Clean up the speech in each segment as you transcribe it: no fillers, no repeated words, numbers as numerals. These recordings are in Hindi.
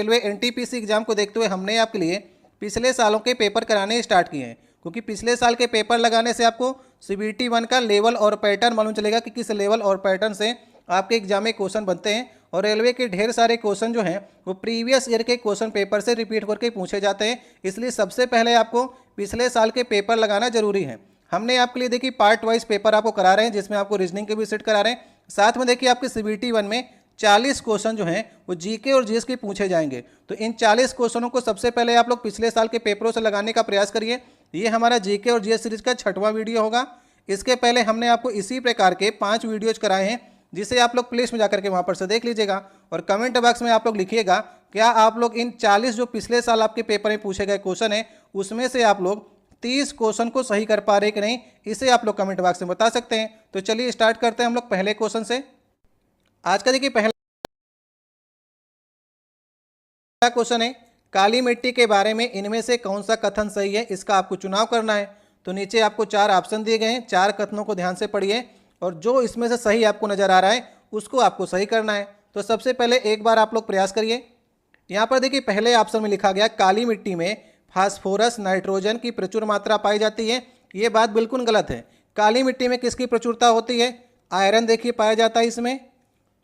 रेलवे एनटीपीसी एग्जाम को देखते हुए हमने आपके लिए पिछले सालों के पेपर कराने स्टार्ट किए हैं, क्योंकि पिछले साल के पेपर लगाने से आपको CBT 1 का लेवल और पैटर्न मालूम चलेगा कि किस लेवल और पैटर्न से आपके एग्जाम में क्वेश्चन बनते हैं। और रेलवे के ढेर सारे क्वेश्चन जो हैं वो प्रीवियस ईयर के क्वेश्चन पेपर से रिपीट करके पूछे जाते हैं, इसलिए सबसे पहले आपको पिछले साल के पेपर लगाना जरूरी है। हमने आपके लिए देखिए पार्ट वाइज पेपर आपको करा रहे हैं, जिसमें आपको रीजनिंग के भी सेट करा रहे हैं, साथ में देखिए आपके CBT 1 में 40 क्वेश्चन जो हैं वो जीके और जीएस के पूछे जाएंगे। तो इन 40 क्वेश्चनों को सबसे पहले आप लोग पिछले साल के पेपरों से लगाने का प्रयास करिए। ये हमारा जीके और जीएस सीरीज का 6वां वीडियो होगा। इसके पहले हमने आपको इसी प्रकार के 5 वीडियोज कराए हैं, जिसे आप लोग प्लेलिस्ट में जाकर के वहाँ पर से देख लीजिएगा। और कमेंट बॉक्स में आप लोग लिखिएगा क्या आप लोग इन 40 जो पिछले साल आपके पेपर में पूछे गए क्वेश्चन हैं उसमें से आप लोग 30 क्वेश्चन को सही कर पा रहे कि नहीं, इसे आप लोग कमेंट बॉक्स में बता सकते हैं। तो चलिए स्टार्ट करते हैं हम लोग पहले क्वेश्चन से। आज का देखिए पहला क्वेश्चन है, काली मिट्टी के बारे में इनमें से कौन सा कथन सही है, इसका आपको चुनाव करना है। तो नीचे आपको 4 ऑप्शन दिए गए हैं, 4 कथनों को ध्यान से पढ़िए और जो इसमें से सही आपको नजर आ रहा है उसको आपको सही करना है। तो सबसे पहले एक बार आप लोग प्रयास करिए। यहाँ पर देखिए पहले ऑप्शन में लिखा गया काली मिट्टी में फास्फोरस नाइट्रोजन की प्रचुर मात्रा पाई जाती है। ये बात बिल्कुल गलत है। काली मिट्टी में किसकी प्रचुरता होती है? आयरन देखिए पाया जाता है, इसमें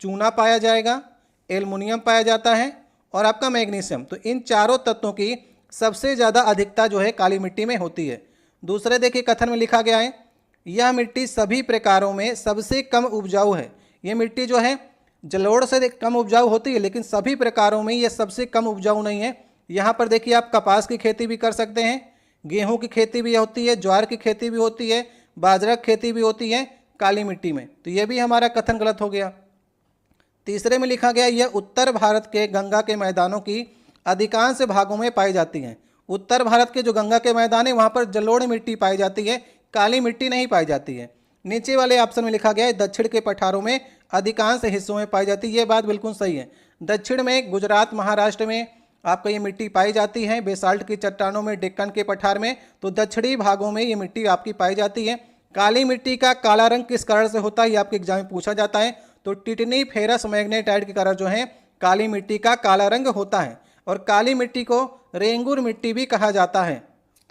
चूना पाया जाएगा, एल्युमिनियम पाया जाता है और आपका मैग्नीशियम। तो इन चारों तत्वों की सबसे ज़्यादा अधिकता जो है काली मिट्टी में होती है। दूसरे देखिए कथन में लिखा गया है यह मिट्टी सभी प्रकारों में सबसे कम उपजाऊ है। ये मिट्टी जो है जलोढ़ से कम उपजाऊ होती है, लेकिन सभी प्रकारों में ये सबसे कम उपजाऊ नहीं है। यहाँ पर देखिए आप कपास की खेती भी कर सकते हैं, गेहूं की खेती भी होती है, ज्वार की खेती भी होती है, बाजरा की खेती भी होती है काली मिट्टी में। तो ये भी हमारा कथन गलत हो गया। तीसरे में लिखा गया यह उत्तर भारत के गंगा के मैदानों की अधिकांश भागों में पाई जाती हैं। उत्तर भारत के जो गंगा के मैदान है वहाँ पर जलोढ़ मिट्टी पाई जाती है, काली मिट्टी नहीं पाई जाती है। नीचे वाले ऑप्शन में लिखा गया है दक्षिण के पठारों में अधिकांश हिस्सों में पाई जाती है। ये बात बिल्कुल सही है। दक्षिण में गुजरात महाराष्ट्र में आपको ये मिट्टी पाई जाती है, बेसाल्ट की चट्टानों में, डेक्कन के पठार में, तो दक्षिणी भागों में ये मिट्टी आपकी पाई जाती है। काली मिट्टी का काला रंग किस कारण से होता है ये आपके एग्जाम में पूछा जाता है। तो टिटनी फेरस मैग्नेटाइट के कारण जो है काली मिट्टी का काला रंग होता है और काली मिट्टी को रेंगुर मिट्टी भी कहा जाता है।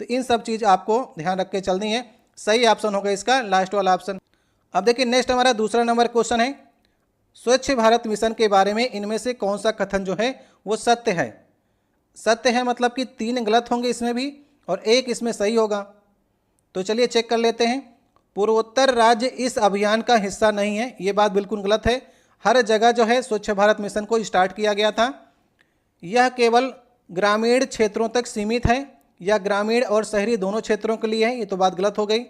तो इन सब चीज़ आपको ध्यान रख के चलनी है। सही ऑप्शन होगा इसका लास्ट वाला ऑप्शन। अब देखिए नेक्स्ट हमारा दूसरा नंबर क्वेश्चन है, स्वच्छ भारत मिशन के बारे में इनमें से कौन सा कथन जो है वो सत्य है? सत्य है मतलब कि 3 गलत होंगे इसमें भी और 1 इसमें सही होगा। तो चलिए चेक कर लेते हैं। पूर्वोत्तर राज्य इस अभियान का हिस्सा नहीं है, ये बात बिल्कुल गलत है। हर जगह जो है स्वच्छ भारत मिशन को स्टार्ट किया गया था। यह केवल ग्रामीण क्षेत्रों तक सीमित है या ग्रामीण और शहरी दोनों क्षेत्रों के लिए है, ये तो बात गलत हो गई।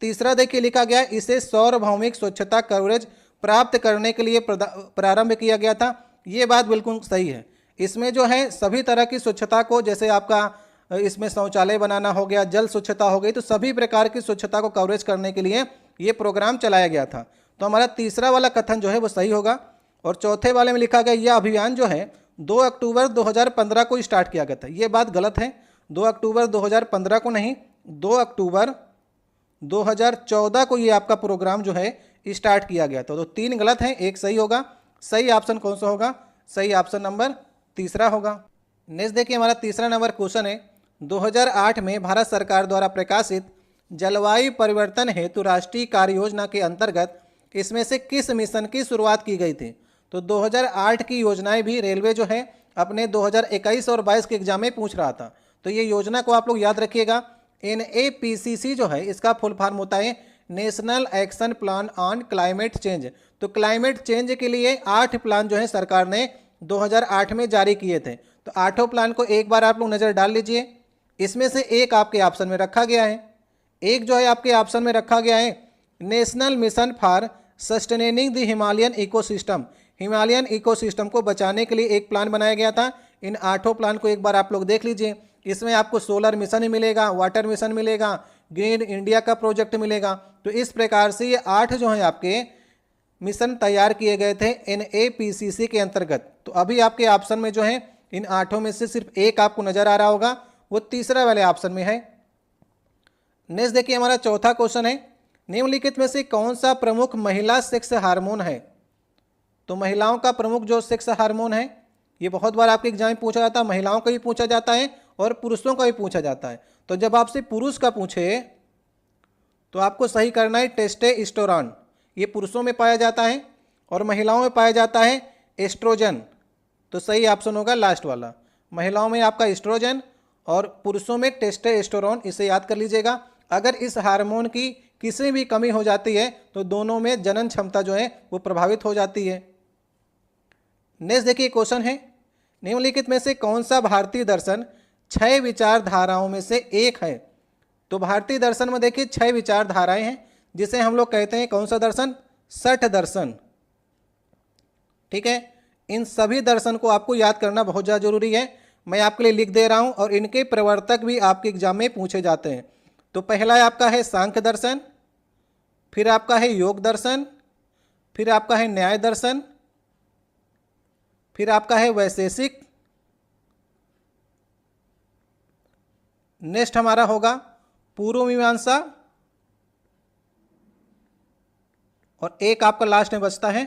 तीसरा देखिए लिखा गया इसे सार्वभौमिक स्वच्छता कवरेज प्राप्त करने के लिए प्रारंभ किया गया था, ये बात बिल्कुल सही है। इसमें जो है सभी तरह की स्वच्छता को, जैसे आपका इसमें शौचालय बनाना हो गया, जल स्वच्छता हो गई, तो सभी प्रकार की स्वच्छता को कवरेज करने के लिए ये प्रोग्राम चलाया गया था। तो हमारा तीसरा वाला कथन जो है वो सही होगा। और चौथे वाले में लिखा गया यह अभियान जो है 2 अक्टूबर 2015 को स्टार्ट किया गया था, ये बात गलत है। 2 अक्टूबर 2015 को नहीं, 2 अक्टूबर 2014 को ये आपका प्रोग्राम जो है स्टार्ट किया गया था। तो 3 गलत हैं, 1 सही होगा। सही ऑप्शन कौन सा होगा? सही ऑप्शन नंबर तीसरा होगा। नेक्स्ट देखिए हमारा तीसरा नंबर क्वेश्चन है, 2008 में भारत सरकार द्वारा प्रकाशित जलवायु परिवर्तन हेतु राष्ट्रीय कार्य योजना के अंतर्गत इसमें से किस मिशन की शुरुआत की गई थी? तो 2008 की योजनाएं भी रेलवे जो है अपने 2021 और 22 के एग्जाम में पूछ रहा था। तो ये योजना को आप लोग याद रखिएगा। NAPCC जो है इसका फुल फॉर्म होता है national action plan on climate change. तो क्लाइमेट चेंज के लिए 8 प्लान जो है सरकार ने 2008 में जारी किए थे। तो 8 प्लान को एक बार आप लोग नज़र डाल लीजिए। इसमें से एक आपके ऑप्शन में रखा गया है, एक जो है आपके ऑप्शन में रखा गया है national mission for sustaining the Himalayan ecosystem. Himalayan ecosystem को बचाने के लिए एक प्लान बनाया गया था। इन 8 प्लान को एक बार आप लोग देख लीजिए। इसमें आपको सोलर मिशन ही मिलेगा, वाटर मिशन मिलेगा, ग्रीन इंडिया का प्रोजेक्ट मिलेगा। तो इस प्रकार से ये 8 जो है आपके मिशन तैयार किए गए थे NAPCC के अंतर्गत। तो अभी आपके ऑप्शन में जो है इन 8 में से सिर्फ एक आपको नजर आ रहा होगा, वो तीसरा वाले ऑप्शन में है। नेक्स्ट देखिए हमारा चौथा क्वेश्चन है, निम्नलिखित में से कौन सा प्रमुख महिला सेक्स हार्मोन है? तो महिलाओं का प्रमुख जो सेक्स हार्मोन है ये बहुत बार आपके एग्जाम में पूछा जाता है, महिलाओं का भी पूछा जाता है और पुरुषों का भी पूछा जाता है। तो जब आपसे पुरुष का पूछे तो आपको सही करना है टेस्टोस्टेरोन, ये पुरुषों में पाया जाता है और महिलाओं में पाया जाता है एस्ट्रोजन। तो सही ऑप्शन होगा लास्ट वाला, महिलाओं में आपका एस्ट्रोजन और पुरुषों में टेस्टोस्टेरोन, इसे याद कर लीजिएगा। अगर इस हार्मोन की किसी भी कमी हो जाती है तो दोनों में जनन क्षमता जो है वो प्रभावित हो जाती है। नेक्स्ट देखिए क्वेश्चन है, निम्नलिखित में से कौन सा भारतीय दर्शन 6 विचारधाराओं में से एक है। तो भारतीय दर्शन में देखिए 6 विचारधाराएं हैं, जिसे हम लोग कहते हैं कौन सा दर्शन, सठ दर्शन। ठीक है, इन सभी दर्शन को आपको याद करना बहुत ज़्यादा जरूरी है। मैं आपके लिए लिख दे रहा हूं और इनके प्रवर्तक भी आपके एग्जाम में पूछे जाते हैं। तो पहला आपका है सांख्य दर्शन, फिर आपका है योग दर्शन, फिर आपका है न्याय दर्शन, फिर आपका है वैशेषिक, नेक्स्ट हमारा होगा पूर्व मीमांसा, और एक आपका लास्ट में बचता है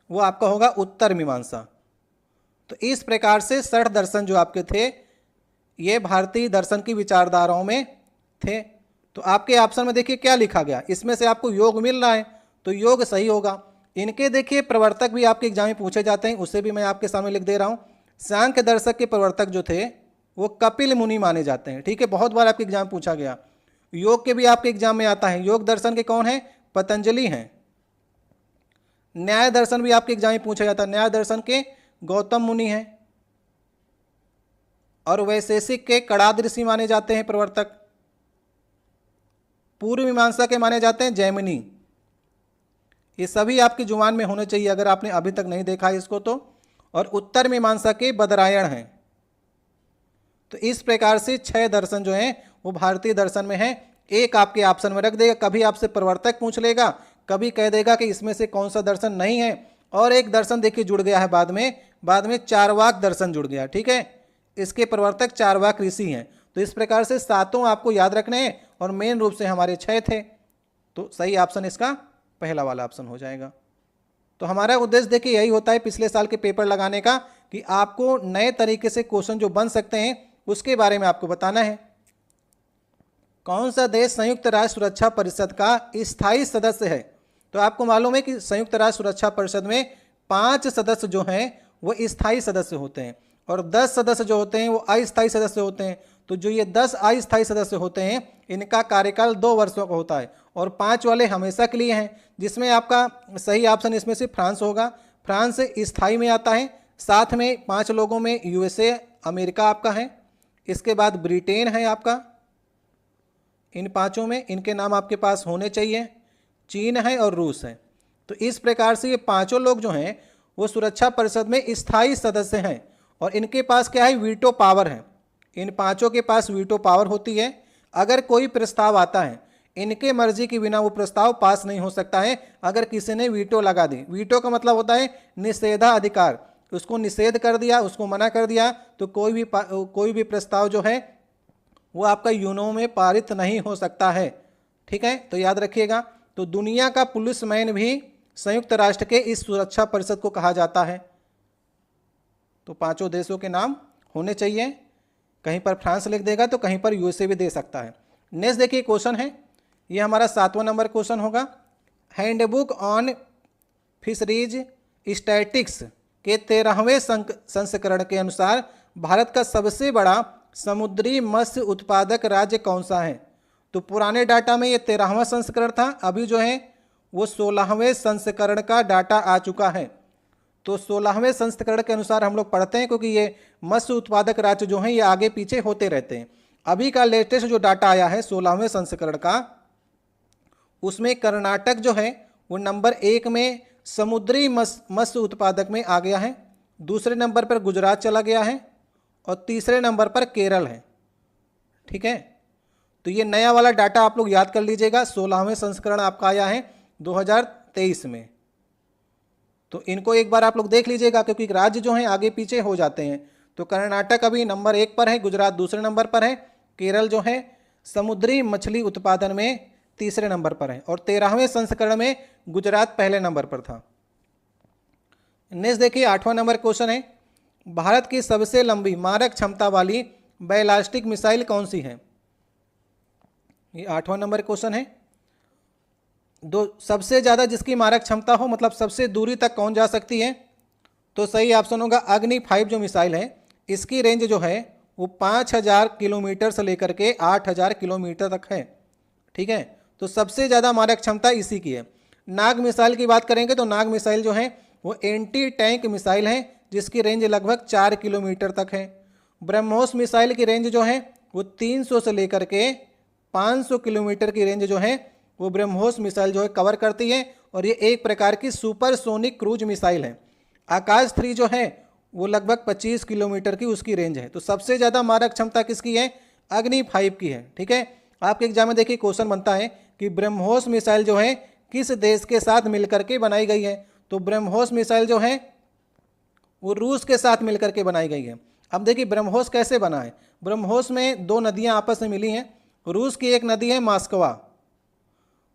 वो आपका होगा उत्तर मीमांसा। तो इस प्रकार से 60 दर्शन जो आपके थे ये भारतीय दर्शन की विचारधाराओं में थे। तो आपके ऑप्शन में देखिए क्या लिखा गया, इसमें से आपको योग मिल रहा है तो योग सही होगा। इनके देखिए प्रवर्तक भी आपके एग्जाम में पूछे जाते हैं, उसे भी मैं आपके सामने लिख दे रहा हूँ। सांख्य दर्शक के प्रवर्तक जो थे वो कपिल मुनि माने जाते हैं। ठीक है, बहुत बार आपके एग्जाम पूछा गया। योग के भी आपके एग्जाम में आता है, योग दर्शन के कौन है, पतंजलि हैं। न्याय दर्शन भी आपके एग्जाम में पूछा जाता है, न्याय दर्शन के गौतम मुनि हैं। और वैशेषिक के कणाद ऋषि माने जाते हैं प्रवर्तक। पूर्व मीमांसा के माने जाते हैं जैमिनी। ये सभी आपकी जुबान में होने चाहिए अगर आपने अभी तक नहीं देखा है इसको तो। और उत्तर मीमांसा के बदरायण हैं। तो इस प्रकार से 6 दर्शन जो हैं वो भारतीय दर्शन में हैं। एक आपके ऑप्शन में रख देगा, कभी आपसे प्रवर्तक पूछ लेगा, कभी कह देगा कि इसमें से कौन सा दर्शन नहीं है। और एक दर्शन देखिए जुड़ गया है बाद में चारवाक दर्शन जुड़ गया। ठीक है, इसके प्रवर्तक चारवाक ऋषि हैं। तो इस प्रकार से 7 आपको याद रखने हैं और मेन रूप से हमारे 6 थे। तो सही ऑप्शन इसका पहला वाला ऑप्शन हो जाएगा। तो हमारा उद्देश्य देखिए यही होता है पिछले साल के पेपर लगाने का, कि आपको नए तरीके से क्वेश्चन जो बन सकते हैं उसके बारे में आपको बताना है। कौन सा देश संयुक्त राष्ट्र सुरक्षा परिषद का स्थायी सदस्य है। तो आपको मालूम है कि संयुक्त राष्ट्र सुरक्षा परिषद में 5 सदस्य जो हैं वो स्थायी सदस्य होते हैं और 10 सदस्य जो होते हैं वो अस्थायी सदस्य होते हैं। तो जो ये 10 अस्थायी सदस्य होते हैं इनका कार्यकाल 2 वर्षों का होता है और 5 वाले हमेशा के लिए हैं, जिसमें आपका सही ऑप्शन इसमें से फ्रांस होगा। फ्रांस स्थायी में आता है। साथ में 5 लोगों में यूएसए अमेरिका आपका है, इसके बाद ब्रिटेन है आपका। इन 5 में इनके नाम आपके पास होने चाहिए, चीन है और रूस है। तो इस प्रकार से ये 5 लोग जो हैं वो सुरक्षा परिषद में स्थायी सदस्य हैं और इनके पास क्या है, वीटो पावर है। इन 5 के पास वीटो पावर होती है। अगर कोई प्रस्ताव आता है इनके मर्जी के बिना वो प्रस्ताव पास नहीं हो सकता है अगर किसी ने वीटो लगा दी। वीटो का मतलब होता है निषेधाधिकार, उसको निषेध कर दिया, उसको मना कर दिया तो कोई भी प्रस्ताव जो है वो आपका यूनो में पारित नहीं हो सकता है। ठीक है, तो याद रखिएगा। तो दुनिया का पुलिसमैन भी संयुक्त राष्ट्र के इस सुरक्षा परिषद को कहा जाता है। तो 5 देशों के नाम होने चाहिए, कहीं पर फ्रांस लिख देगा तो कहीं पर यूएसए भी दे सकता है। नेक्स्ट देखिए क्वेश्चन है, ये हमारा 7वां नंबर क्वेश्चन होगा। हैंडबुक ऑन फिशरीज स्टैटिक्स के 13वें संस्करण के अनुसार भारत का सबसे बड़ा समुद्री मत्स्य उत्पादक राज्य कौन सा है। तो पुराने डाटा में ये 13वां संस्करण था, अभी जो है वो 16वें संस्करण का डाटा आ चुका है। तो 16वें संस्करण के अनुसार हम लोग पढ़ते हैं क्योंकि ये मत्स्य उत्पादक राज्य जो हैं ये आगे पीछे होते रहते हैं। अभी का लेटेस्ट जो डाटा आया है 16वें संस्करण का, उसमें कर्नाटक जो है वो नंबर 1 में समुद्री मत्स्य उत्पादक में आ गया है, दूसरे नंबर पर गुजरात चला गया है और तीसरे नंबर पर केरल है। ठीक है, तो ये नया वाला डाटा आप लोग याद कर लीजिएगा। 16वें संस्करण आपका आया है 2023 में। तो इनको एक बार आप लोग देख लीजिएगा क्योंकि राज्य जो हैं आगे पीछे हो जाते हैं। तो कर्नाटक अभी नंबर 1 पर है, गुजरात दूसरे नंबर पर है, केरल जो है समुद्री मछली उत्पादन में तीसरे नंबर पर है और 13वें संस्करण में गुजरात पहले नंबर पर था। नेक्स्ट देखिए 8वां नंबर क्वेश्चन है, भारत की सबसे लंबी मारक क्षमता वाली बैलास्टिक मिसाइल कौन सी है? ये 8वां नंबर क्वेश्चन है। सबसे ज़्यादा जिसकी मारक क्षमता हो, मतलब सबसे दूरी तक कौन जा सकती है? तो सही ऑप्शन होगा अग्नि 5 जो मिसाइल है, इसकी रेंज जो है वो 5000 किलोमीटर से लेकर के 8000 किलोमीटर तक है। ठीक है, तो सबसे ज़्यादा मारक क्षमता इसी की है। नाग मिसाइल की बात करेंगे तो नाग मिसाइल जो है वो एंटी टैंक मिसाइल है, जिसकी रेंज लगभग 4 किलोमीटर तक है। ब्रह्मोस मिसाइल की रेंज जो है वो 300 से लेकर के 500 किलोमीटर की रेंज जो है वो ब्रह्मोस मिसाइल जो है कवर करती है, और ये एक प्रकार की सुपरसोनिक क्रूज मिसाइल है। आकाश 3 जो है वो लगभग 25 किलोमीटर की उसकी रेंज है। तो सबसे ज़्यादा मारक क्षमता किसकी है? अग्नि 5 की है। ठीक है, आपके एग्जाम में देखिए क्वेश्चन बनता है कि ब्रह्मोस मिसाइल जो है किस देश के साथ मिलकर के बनाई गई है? तो ब्रह्मोस मिसाइल जो है वो रूस के साथ मिलकर के बनाई गई है। अब देखिए ब्रह्मोस कैसे बना है। ब्रह्मोस में 2 नदियां आपस में मिली हैं। रूस की एक नदी है मास्कवा,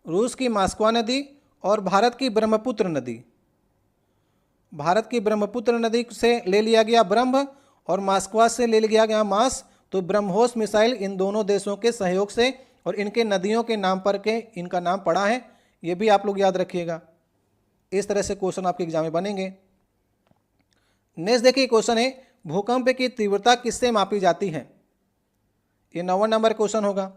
रूस की मास्कवा नदी, और भारत की ब्रह्मपुत्र नदी। भारत की ब्रह्मपुत्र नदी से ले लिया गया ब्रह्म, और मास्कवा से ले लिया गया मास। तो ब्रह्मोस मिसाइल इन दोनों देशों के सहयोग से और इनके नदियों के नाम पर के इनका नाम पड़ा है। ये भी आप लोग याद रखिएगा। इस तरह से क्वेश्चन आपके एग्जाम में बनेंगे। नेक्स्ट देखिए क्वेश्चन है, भूकंप की तीव्रता किससे मापी जाती है? ये 9वां नंबर क्वेश्चन होगा।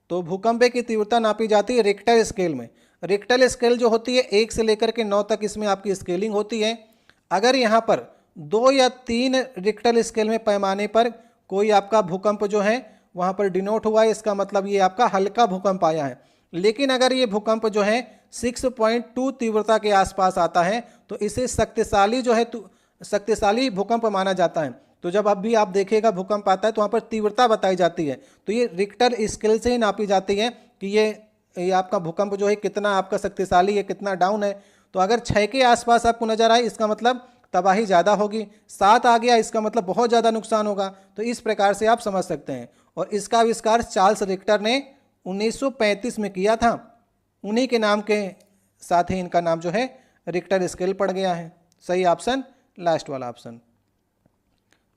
तो भूकंप की तीव्रता नापी जाती है रिक्टर स्केल में। रिक्टर स्केल जो होती है 1 से लेकर के 9 तक इसमें आपकी स्केलिंग होती है। अगर यहाँ पर 2 या 3 रिक्टर स्केल में पैमाने पर कोई आपका भूकंप जो है वहाँ पर डिनोट हुआ है, इसका मतलब ये आपका हल्का भूकंप आया है। लेकिन अगर ये भूकंप जो है 6.2 तीव्रता के आसपास आता है तो इसे शक्तिशाली जो है शक्तिशाली भूकंप माना जाता है। तो जब अब भी आप देखिएगा भूकंप आता है तो वहाँ पर तीव्रता बताई जाती है, तो ये रिक्टर स्केल से ही नापी जाती है कि ये आपका भूकंप जो है कितना आपका शक्तिशाली है, कितना डाउन है। तो अगर 6 के आसपास आपको नजर आए इसका मतलब तबाही ज़्यादा होगी, 7 आ गया इसका मतलब बहुत ज़्यादा नुकसान होगा। तो इस प्रकार से आप समझ सकते हैं। और इसका आविष्कार चार्ल्स रिक्टर ने 1935 में किया था। उन्हीं के नाम के साथ ही इनका नाम जो है रिक्टर स्केल पड़ गया है। सही ऑप्शन लास्ट वाला ऑप्शन।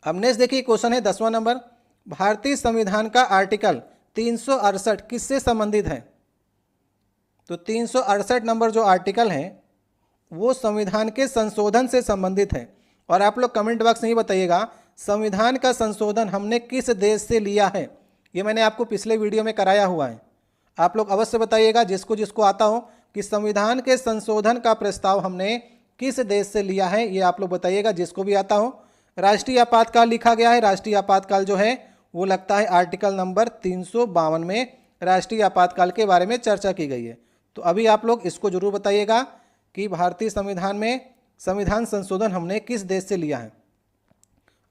अब नेक्स्ट देखिए क्वेश्चन है 10वां नंबर, भारतीय संविधान का आर्टिकल 368 किससे संबंधित है? तो 368 नंबर जो आर्टिकल है वो संविधान के संशोधन से संबंधित है। और आप लोग कमेंट बॉक्स में ही बताइएगा संविधान का संशोधन हमने किस देश से लिया है। ये मैंने आपको पिछले वीडियो में कराया हुआ है। आप लोग अवश्य बताइएगा जिसको जिसको आता हो कि संविधान के संशोधन का प्रस्ताव हमने किस देश से लिया है, ये आप लोग बताइएगा जिसको भी आता हो। राष्ट्रीय आपातकाल लिखा गया है। राष्ट्रीय आपातकाल जो है वो लगता है आर्टिकल नंबर 352 में राष्ट्रीय आपातकाल के बारे में चर्चा की गई है। तो अभी आप लोग इसको जरूर बताइएगा कि भारतीय संविधान में संविधान संशोधन हमने किस देश से लिया है।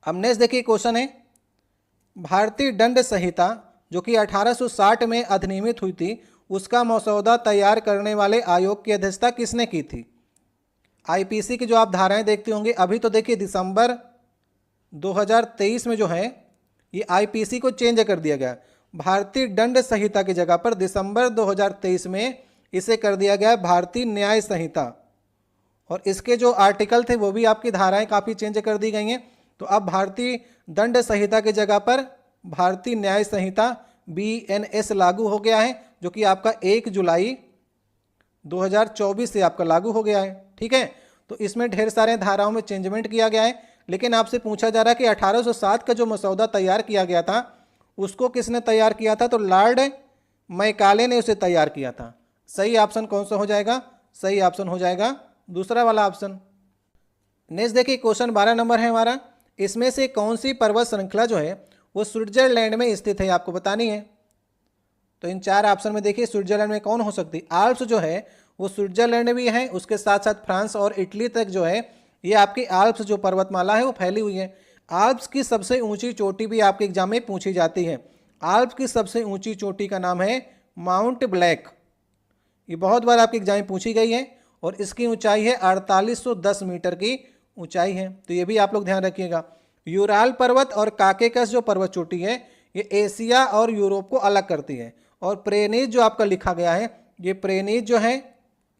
अब नेक्स्ट देखिए क्वेश्चन है, भारतीय दंड संहिता जो कि 1860 में अधिनियमित हुई थी उसका मसौदा तैयार करने वाले आयोग की अध्यक्षता किसने की थी? आईपीसी की जो आप धाराएं देखते होंगे, अभी तो देखिए दिसंबर 2023 में जो है ये आईपीसी को चेंज कर दिया गया। भारतीय दंड संहिता की जगह पर दिसंबर 2023 में इसे कर दिया गया भारतीय न्याय संहिता। और इसके जो आर्टिकल थे वो भी आपकी धाराएं काफ़ी चेंज कर दी गई हैं। तो अब भारतीय दंड संहिता की जगह पर भारतीय न्याय संहिता BNS लागू हो गया है, जो कि आपका 1 जुलाई 2024 से आपका लागू हो गया है। ठीक है, तो इसमें ढेर सारे धाराओं में चेंजमेंट किया गया है। लेकिन आपसे पूछा जा रहा है कि 1807 का जो मसौदा तैयार किया गया था उसको किसने तैयार किया था? तो लॉर्ड मैकाले ने उसे तैयार किया था। सही ऑप्शन कौन सा हो जाएगा? सही ऑप्शन हो जाएगा दूसरा वाला ऑप्शन। नेक्स्ट देखिए क्वेश्चन 12 नंबर है हमारा, इसमें से कौन सी पर्वत श्रृंखला जो है वो स्विट्जरलैंड में स्थित है, आपको बतानी है। तो इन 4 ऑप्शन में देखिए स्विट्जरलैंड में कौन हो सकती है? आल्प्स जो है वो स्विट्जरलैंड भी है, उसके साथ साथ फ्रांस और इटली तक जो है ये आपकी आल्प्स जो पर्वतमाला है वो फैली हुई है। आल्प्स की सबसे ऊंची चोटी भी आपके एग्जाम में पूछी जाती है। आल्प्स की सबसे ऊंची चोटी का नाम है माउंट ब्लैक। ये बहुत बार आपके एग्जाम में पूछी गई है और इसकी ऊंचाई है 4810 मीटर की ऊंचाई है। तो ये भी आप लोग ध्यान रखिएगा। यूराल पर्वत और काकेकस जो पर्वत चोटी है ये एशिया और यूरोप को अलग करती है। और प्रेनीज जो आपका लिखा गया है, ये प्रेनीज जो है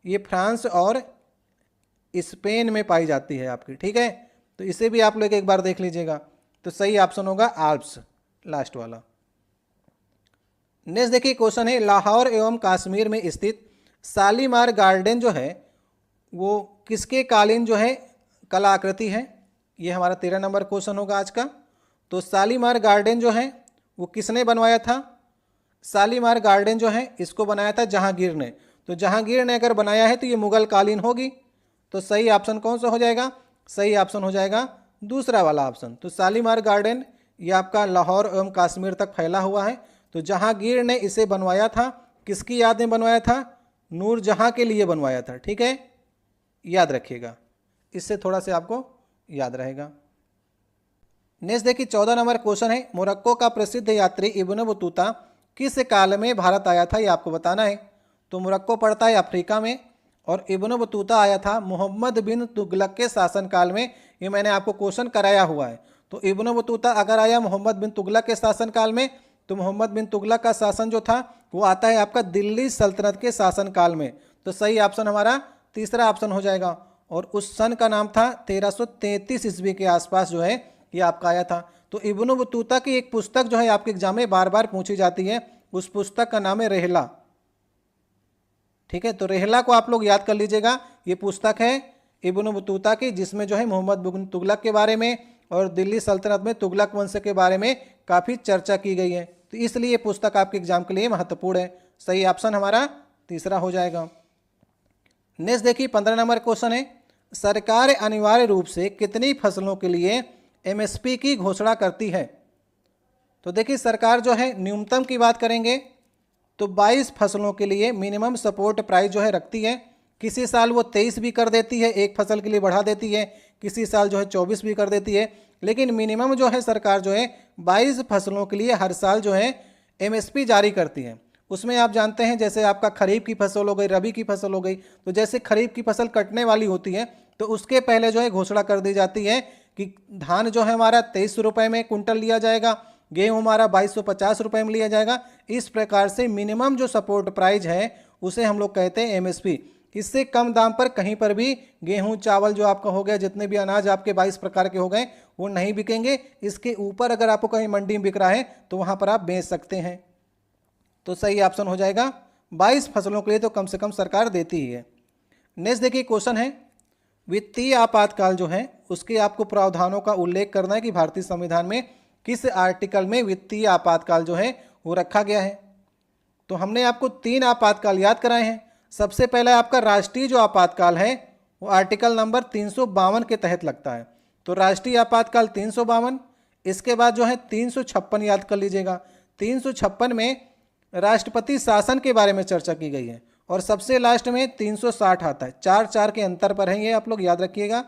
ये फ्रांस और स्पेन में पाई जाती है आपकी। ठीक है, तो इसे भी आप लोग एक बार देख लीजिएगा। तो सही ऑप्शन होगा आल्प्स, लास्ट वाला। नेक्स्ट देखिए क्वेश्चन है, लाहौर एवं कश्मीर में स्थित शालीमार गार्डन जो है वो किसके कालीन जो है कलाकृति है? ये हमारा 13 नंबर क्वेश्चन होगा आज का। तो शालीमार गार्डन जो है वो किसने बनवाया था? शालीमार गार्डन जो है इसको बनाया था जहांगीर ने। तो जहांगीर ने अगर बनाया है तो ये मुगल कालीन होगी। तो सही ऑप्शन कौन सा हो जाएगा? सही ऑप्शन हो जाएगा दूसरा वाला ऑप्शन। तो शालीमार गार्डन ये आपका लाहौर एवं कश्मीर तक फैला हुआ है। तो जहांगीर ने इसे बनवाया था, किसकी याद में बनवाया था? नूरजहां के लिए बनवाया था। ठीक है, याद रखिएगा, इससे थोड़ा सा आपको याद रहेगा। नेक्स्ट देखिए 14 नंबर क्वेश्चन है, मोरक्को का प्रसिद्ध यात्री इब्न बतूता किस काल में भारत आया था? ये आपको बताना है। तो मोरक्को पड़ता है अफ्रीका में और इब्न बतूता आया था मोहम्मद बिन तुगलक के शासनकाल में। ये मैंने आपको क्वेश्चन कराया हुआ है। तो इब्न बतूता अगर आया मोहम्मद बिन तुगलक के शासनकाल में, तो मोहम्मद बिन तुगलक का शासन जो था वो आता है आपका दिल्ली सल्तनत के शासनकाल में। तो सही ऑप्शन हमारा तीसरा ऑप्शन हो जाएगा। और उस सन का नाम था 1333 ईस्वी के आसपास जो है ये आपका आया था। तो इब्न बतूता की एक पुस्तक जो है आपके एग्जाम में बार बार पूछी जाती है, उस पुस्तक का नाम है रेहला। ठीक है, तो रेहला को आप लोग याद कर लीजिएगा। ये पुस्तक है इब्न बतूता की, जिसमें जो है मोहम्मद बिन तुगलक के बारे में और दिल्ली सल्तनत में तुगलक वंश के बारे में काफ़ी चर्चा की गई है। तो इसलिए ये पुस्तक आपके एग्जाम के लिए महत्वपूर्ण है। सही ऑप्शन हमारा तीसरा हो जाएगा। नेक्स्ट देखिए 15 नंबर क्वेश्चन है, सरकार अनिवार्य रूप से कितनी फसलों के लिए एमएसपी की घोषणा करती है? तो देखिए सरकार जो है न्यूनतम की बात करेंगे तो 22 फसलों के लिए मिनिमम सपोर्ट प्राइस जो है रखती है। किसी साल वो 23 भी कर देती है, एक फसल के लिए बढ़ा देती है, किसी साल जो है 24 भी कर देती है, लेकिन मिनिमम जो है सरकार जो है 22 फसलों के लिए हर साल जो है एमएसपी जारी करती है। उसमें आप जानते हैं जैसे आपका खरीफ की फसल हो गई, रबी की फसल हो गई, तो जैसे खरीफ की फसल कटने वाली होती है तो उसके पहले जो है घोषणा कर दी जाती है कि धान जो है हमारा 2300 रुपये में कुंटल लिया जाएगा, गेहूँ हमारा 2250 रुपये में लिया जाएगा। इस प्रकार से मिनिमम जो सपोर्ट प्राइस है उसे हम लोग कहते हैं एमएसपी। इससे कम दाम पर कहीं पर भी गेहूं चावल जो आपका हो गया, जितने भी अनाज आपके 22 प्रकार के हो गए वो नहीं बिकेंगे। इसके ऊपर अगर आपको कहीं मंडी में बिक रहा है तो वहां पर आप बेच सकते हैं। तो सही ऑप्शन हो जाएगा 22 फसलों के लिए तो कम से कम सरकार देती ही है। नेक्स्ट देखिए क्वेश्चन है, वित्तीय आपातकाल जो है उसके आपको प्रावधानों का उल्लेख करना है कि भारतीय संविधान में किस आर्टिकल में वित्तीय आपातकाल जो है वो रखा गया है। तो हमने आपको 3 आपातकाल याद कराए हैं। सबसे पहला आपका राष्ट्रीय जो आपातकाल है वो आर्टिकल नंबर 352 के तहत लगता है। तो राष्ट्रीय आपातकाल 352, इसके बाद जो है 356 याद कर लीजिएगा। 356 में राष्ट्रपति शासन के बारे में चर्चा की गई है और सबसे लास्ट में 360 आता है। 4 के अंतर पर है, ये आप लोग याद रखिएगा।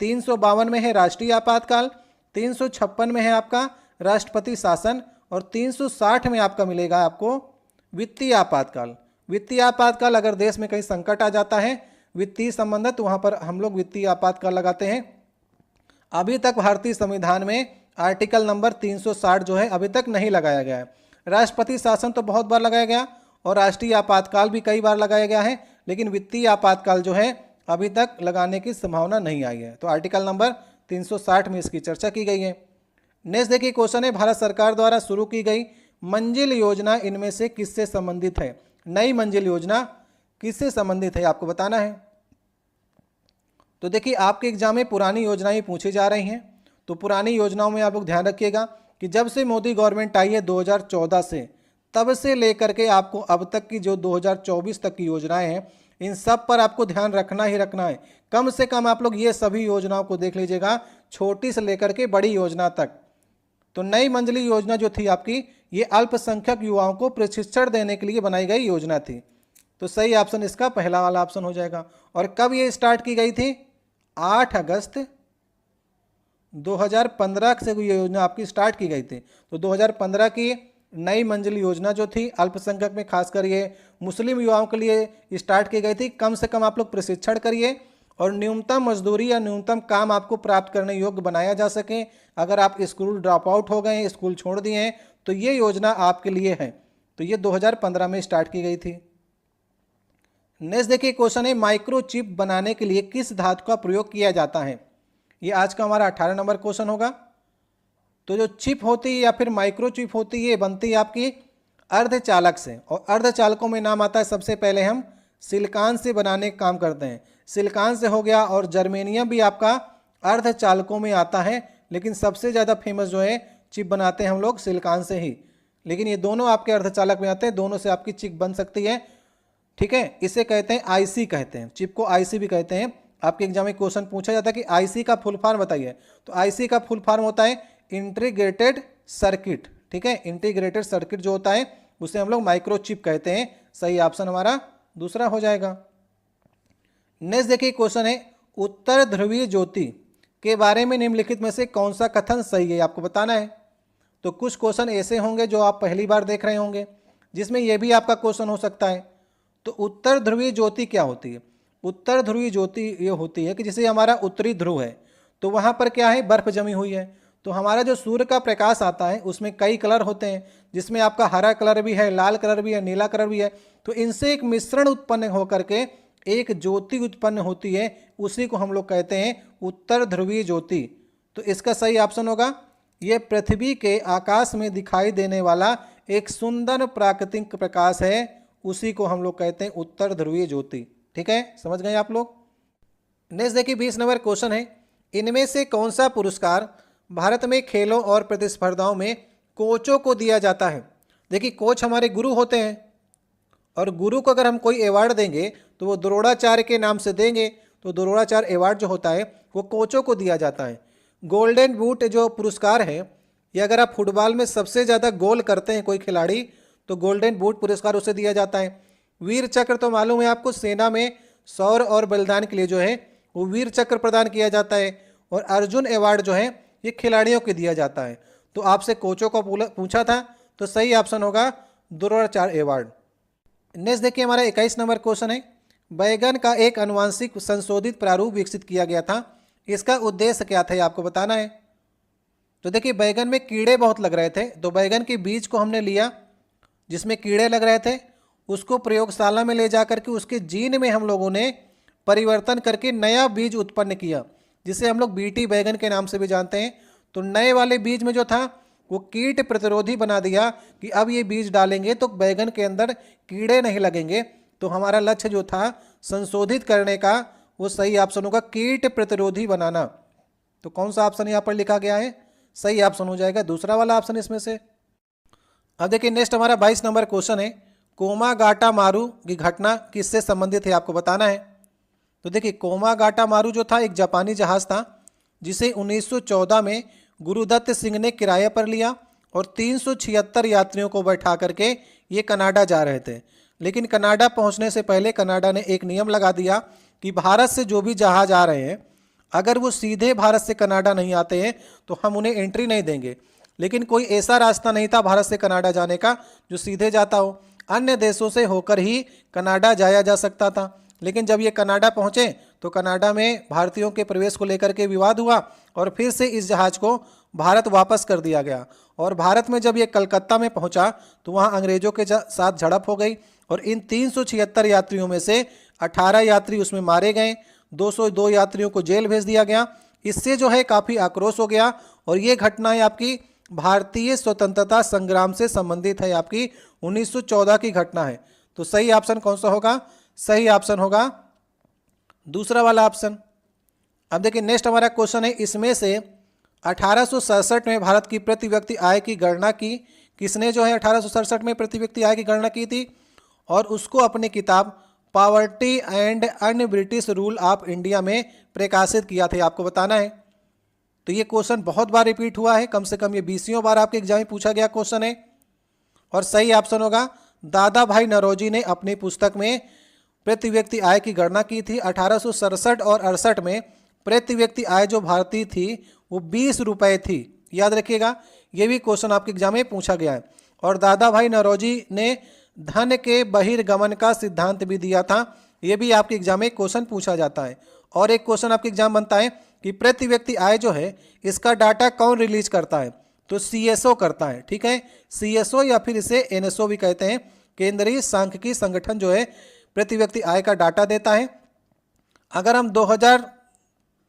352 में है राष्ट्रीय आपातकाल, 356 में है आपका राष्ट्रपति शासन और 360 में आपका मिलेगा आपको वित्तीय आपातकाल। वित्तीय आपातकाल अगर देश में कहीं संकट आ जाता है वित्तीय संबंधित, तो वहाँ पर हम लोग वित्तीय आपातकाल लगाते हैं। अभी तक भारतीय संविधान में आर्टिकल नंबर 360 जो है अभी तक नहीं लगाया गया है। राष्ट्रपति शासन तो बहुत बार लगाया गया और राष्ट्रीय आपातकाल भी कई बार लगाया गया है, लेकिन वित्तीय आपातकाल जो है अभी तक लगाने की संभावना नहीं आई है। तो आर्टिकल नंबर 360 में इसकी चर्चा की गई है। नेक्स्ट देखिए क्वेश्चन है, भारत सरकार द्वारा शुरू की गई मंजिल योजना इनमें से किससे संबंधित है? नई मंजिल योजना किससे संबंधित है आपको बताना है। तो देखिए आपके एग्जाम में पुरानी योजनाएं पूछी जा रही हैं, तो पुरानी योजनाओं में आप लोग ध्यान रखिएगा कि जब से मोदी गवर्नमेंट आई है 2014 से, तब से लेकर के आपको अब तक की जो 2024 तक की योजनाएं हैं इन सब पर आपको ध्यान रखना ही रखना है। कम से कम आप लोग ये सभी योजनाओं को देख लीजिएगा, छोटी से लेकर के बड़ी योजना तक। तो नई मंजिल योजना जो थी आपकी, ये अल्पसंख्यक युवाओं को प्रशिक्षण देने के लिए बनाई गई योजना थी। तो सही ऑप्शन इसका पहला वाला ऑप्शन हो जाएगा। और कब ये स्टार्ट की गई थी? 8 अगस्त 2015 से ये योजना आपकी स्टार्ट की गई थी। तो 2015 की नई मंजिल योजना जो थी अल्पसंख्यक में खासकर ये मुस्लिम युवाओं के लिए स्टार्ट की गई थी। कम से कम आप लोग प्रशिक्षण करिए और न्यूनतम मजदूरी या न्यूनतम काम आपको प्राप्त करने योग्य बनाया जा सके। अगर आप स्कूल ड्रॉप आउट हो गए हैं, स्कूल छोड़ दिए हैं, तो ये योजना आपके लिए है। तो ये 2015 में स्टार्ट की गई थी। नेक्स्ट देखिए क्वेश्चन है, माइक्रोचिप बनाने के लिए किस धातु का प्रयोग किया जाता है? ये आज का हमारा 18 नंबर क्वेश्चन होगा। तो जो चिप होती है या फिर माइक्रो चिप होती है, ये बनती है आपकी अर्धचालक से, और अर्धचालकों में नाम आता है सबसे पहले हम सिलिकॉन से बनाने का काम करते हैं। सिलिकॉन से हो गया, और जर्मेनियम भी आपका अर्धचालकों में आता है, लेकिन सबसे ज़्यादा फेमस जो है चिप बनाते हैं हम लोग सिलिकॉन से ही। लेकिन ये दोनों आपके अर्धचालक में आते हैं, दोनों से आपकी चिप बन सकती है, ठीक है। इसे कहते हैं आईसी कहते हैं, चिप को आईसी भी कहते हैं। आपके एग्जाम में क्वेश्चन पूछा जाता है कि आईसी का फुल फॉर्म बताइए, तो आईसी का फुल फॉर्म होता है इंटीग्रेटेड सर्किट, ठीक है। इंटीग्रेटेड सर्किट जो होता है उसे हम लोग माइक्रो चिप कहते हैं। सही ऑप्शन हमारा दूसरा हो जाएगा। नेक्स्ट देखिए क्वेश्चन है, उत्तर ध्रुवीय ज्योति के बारे में निम्नलिखित में से कौन सा कथन सही है, आपको बताना है। तो कुछ क्वेश्चन ऐसे होंगे जो आप पहली बार देख रहे होंगे, जिसमें यह भी आपका क्वेश्चन हो सकता है। तो उत्तर ध्रुवीय ज्योति क्या होती है? उत्तर ध्रुवीय ज्योति ये होती है कि जैसे हमारा उत्तरी ध्रुव है, तो वहाँ पर क्या है, बर्फ जमी हुई है। तो हमारा जो सूर्य का प्रकाश आता है उसमें कई कलर होते हैं, जिसमें आपका हरा कलर भी है, लाल कलर भी है, नीला कलर भी है। तो इनसे एक मिश्रण उत्पन्न होकर के एक ज्योति उत्पन्न होती है, उसी को हम लोग कहते हैं उत्तर ध्रुवीय ज्योति। तो इसका सही ऑप्शन होगा, ये पृथ्वी के आकाश में दिखाई देने वाला एक सुंदर प्राकृतिक प्रकाश है, उसी को हम लोग कहते हैं उत्तर ध्रुवीय ज्योति। ठीक है, समझ गए आप लोग। नेक्स्ट देखिए 20 नंबर क्वेश्चन है, इनमें से कौन सा पुरस्कार भारत में खेलों और प्रतिस्पर्धाओं में कोचों को दिया जाता है? देखिए कोच हमारे गुरु होते हैं, और गुरु को अगर हम कोई अवार्ड देंगे तो वो द्रोणाचार्य के नाम से देंगे। तो द्रोणाचार्य अवार्ड जो होता है वो कोचों को दिया जाता है। गोल्डन बूट जो पुरस्कार है, ये अगर आप फुटबॉल में सबसे ज़्यादा गोल करते हैं कोई खिलाड़ी, तो गोल्डन बूट पुरस्कार उसे दिया जाता है। वीर चक्र तो मालूम है आपको, सेना में शौर्य और बलिदान के लिए जो है वो वीर चक्र प्रदान किया जाता है। और अर्जुन अवार्ड जो है ये खिलाड़ियों को दिया जाता है। तो आपसे कोचों को पूछा था, तो सही ऑप्शन होगा द्रोणाचार्य अवार्ड। नेक्स्ट देखिए हमारा 21 नंबर क्वेश्चन है, बैगन का एक आनुवांशिक संशोधित प्रारूप विकसित किया गया था, इसका उद्देश्य क्या था, आपको बताना है। तो देखिए बैगन में कीड़े बहुत लग रहे थे, तो बैगन के बीज को हमने लिया जिसमें कीड़े लग रहे थे, उसको प्रयोगशाला में ले जाकर के उसके जीन में हम लोगों ने परिवर्तन करके नया बीज उत्पन्न किया, जिसे हम लोग बीटी बैगन के नाम से भी जानते हैं। तो नए वाले बीज में जो था वो कीट प्रतिरोधी बना दिया कि अब ये बीज डालेंगे तो बैगन के अंदर कीड़े नहीं लगेंगे। तो हमारा लक्ष्य जो था संशोधित करने का, वो सही ऑप्शन होगा कीट प्रतिरोधी बनाना। तो कौन सा ऑप्शन यहाँ पर लिखा गया है, सही ऑप्शन हो जाएगा दूसरा वाला ऑप्शन इसमें से। अब देखिए नेक्स्ट हमारा 22 नंबर क्वेश्चन है, कोमागाटामारू की घटना किससे संबंधित है, आपको बताना है। तो देखिए कोमागाटामारू जो था एक जापानी जहाज़ था, जिसे 1914 में गुरुदत्त सिंह ने किराए पर लिया, और 376 यात्रियों को बैठा करके ये कनाडा जा रहे थे। लेकिन कनाडा पहुंचने से पहले कनाडा ने एक नियम लगा दिया कि भारत से जो भी जहाज़ आ रहे हैं, अगर वो सीधे भारत से कनाडा नहीं आते हैं तो हम उन्हें एंट्री नहीं देंगे। लेकिन कोई ऐसा रास्ता नहीं था भारत से कनाडा जाने का जो सीधे जाता हो, अन्य देशों से होकर ही कनाडा जाया जा सकता था। लेकिन जब ये कनाडा पहुँचे तो कनाडा में भारतीयों के प्रवेश को लेकर के विवाद हुआ, और फिर से इस जहाज़ को भारत वापस कर दिया गया। और भारत में जब ये कलकत्ता में पहुंचा तो वहां अंग्रेजों के साथ झड़प हो गई, और इन 376 यात्रियों में से 18 यात्री उसमें मारे गए, 202 यात्रियों को जेल भेज दिया गया। इससे जो है काफ़ी आक्रोश हो गया, और ये घटना है आपकी भारतीय स्वतंत्रता संग्राम से संबंधित है, आपकी 1914 की घटना है। तो सही ऑप्शन कौन सा होगा, सही ऑप्शन होगा दूसरा वाला ऑप्शन। अब देखिए नेक्स्ट हमारा क्वेश्चन है, इसमें से 1867 में भारत की प्रति व्यक्ति आय की गणना की किसने, जो है 1867 में प्रति व्यक्ति आय की गणना की थी, और उसको अपनी किताब पॉवर्टी एंड अन्य ब्रिटिश रूल ऑफ इंडिया में प्रकाशित किया था, आपको बताना है। तो ये क्वेश्चन बहुत बार रिपीट हुआ है, कम से कम ये 20 बार आपके एग्जाम में पूछा गया क्वेश्चन है, और सही ऑप्शन होगा दादा भाई नौरोजी ने अपनी पुस्तक में प्रति व्यक्ति आय की गणना की थी। 1867 और 68 में प्रति व्यक्ति आय जो भारतीय थी वो 20 रुपये थी, याद रखिएगा, ये भी क्वेश्चन आपके एग्जाम में पूछा गया है। और दादा भाई नौरोजी ने धन के बहिर्गमन का सिद्धांत भी दिया था, ये भी आपके एग्जाम में क्वेश्चन पूछा जाता है। और एक क्वेश्चन आपके एग्जाम बनता है कि प्रति व्यक्ति आय जो है इसका डाटा कौन रिलीज करता है, तो CSO करता है, ठीक है। CSO या फिर इसे NSO भी कहते हैं, केंद्रीय सांख्यिकी संगठन जो है प्रति व्यक्ति आय का डाटा देता है। अगर हम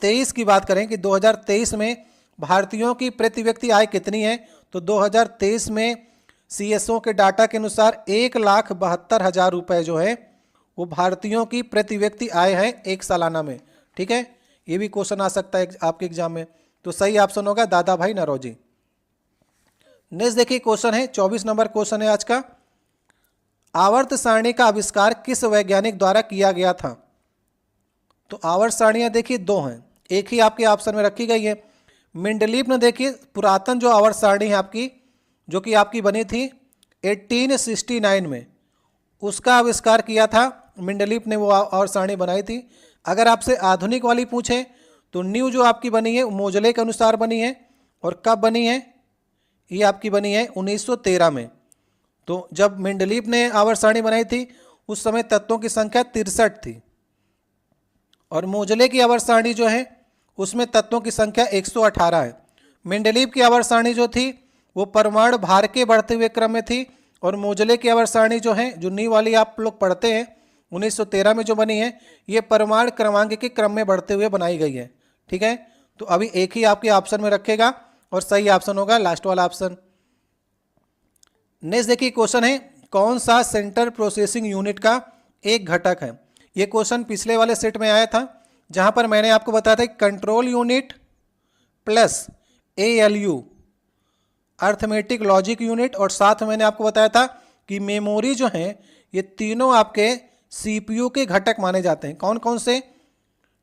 2023 की बात करें कि 2023 में भारतीयों की प्रति व्यक्ति आय कितनी है, तो 2023 में CSO के डाटा के अनुसार 1,72,000 रुपये जो है वो भारतीयों की प्रति व्यक्ति आय है एक सालाना में। ठीक है, ये भी क्वेश्चन आ सकता है आपके एग्जाम में। तो सही ऑप्शन होगा दादा भाई नौरोजी। नेक्स्ट देखिए क्वेश्चन है 24 नंबर क्वेश्चन है आज का। आवर्त सारणी का आविष्कार किस वैज्ञानिक द्वारा किया गया था? तो आवर्त सारणियां देखिए दो हैं, एक ही आपके ऑप्शन में रखी गई है। मेंडलीव ने देखिए पुरातन जो आवर्त सारणी है आपकी, जो कि आपकी बनी थी 1869 में, उसका आविष्कार किया था मेंडलीव ने, वो आवर्त सारणी बनाई थी। अगर आपसे आधुनिक वाली पूछें तो न्यू जो आपकी बनी है मोजले के अनुसार बनी है, और कब बनी है? ये आपकी बनी है 1913 में। तो जब मेंडलीव ने आवर्त सारणी बनाई थी उस समय तत्वों की संख्या 63 थी, और मोजले की आवर्त सारणी जो है उसमें तत्वों की संख्या 118 है। मेंडलीव की आवर्त सारणी जो थी वो परमाणु भार के बढ़ते हुए क्रम में थी, और मोजले की आवर्त सारणी जो है, जो नी वाली आप लोग पढ़ते हैं 1913 में जो बनी है, ये परमाणु क्रमांक के क्रम में बढ़ते हुए बनाई गई है। ठीक है, तो अभी एक ही आपके ऑप्शन में रखेगा और सही ऑप्शन होगा लास्ट वाला ऑप्शन। नेक्स्ट देखिए क्वेश्चन है कौन सा सेंट्रल प्रोसेसिंग यूनिट का एक घटक है? ये क्वेश्चन पिछले वाले सेट में आया था, जहां पर मैंने आपको बताया था control unit plus ALU arithmetic logic unit, और साथ में मैंने आपको बताया था कि मेमोरी जो है ये तीनों आपके CPU के घटक माने जाते हैं। कौन कौन से?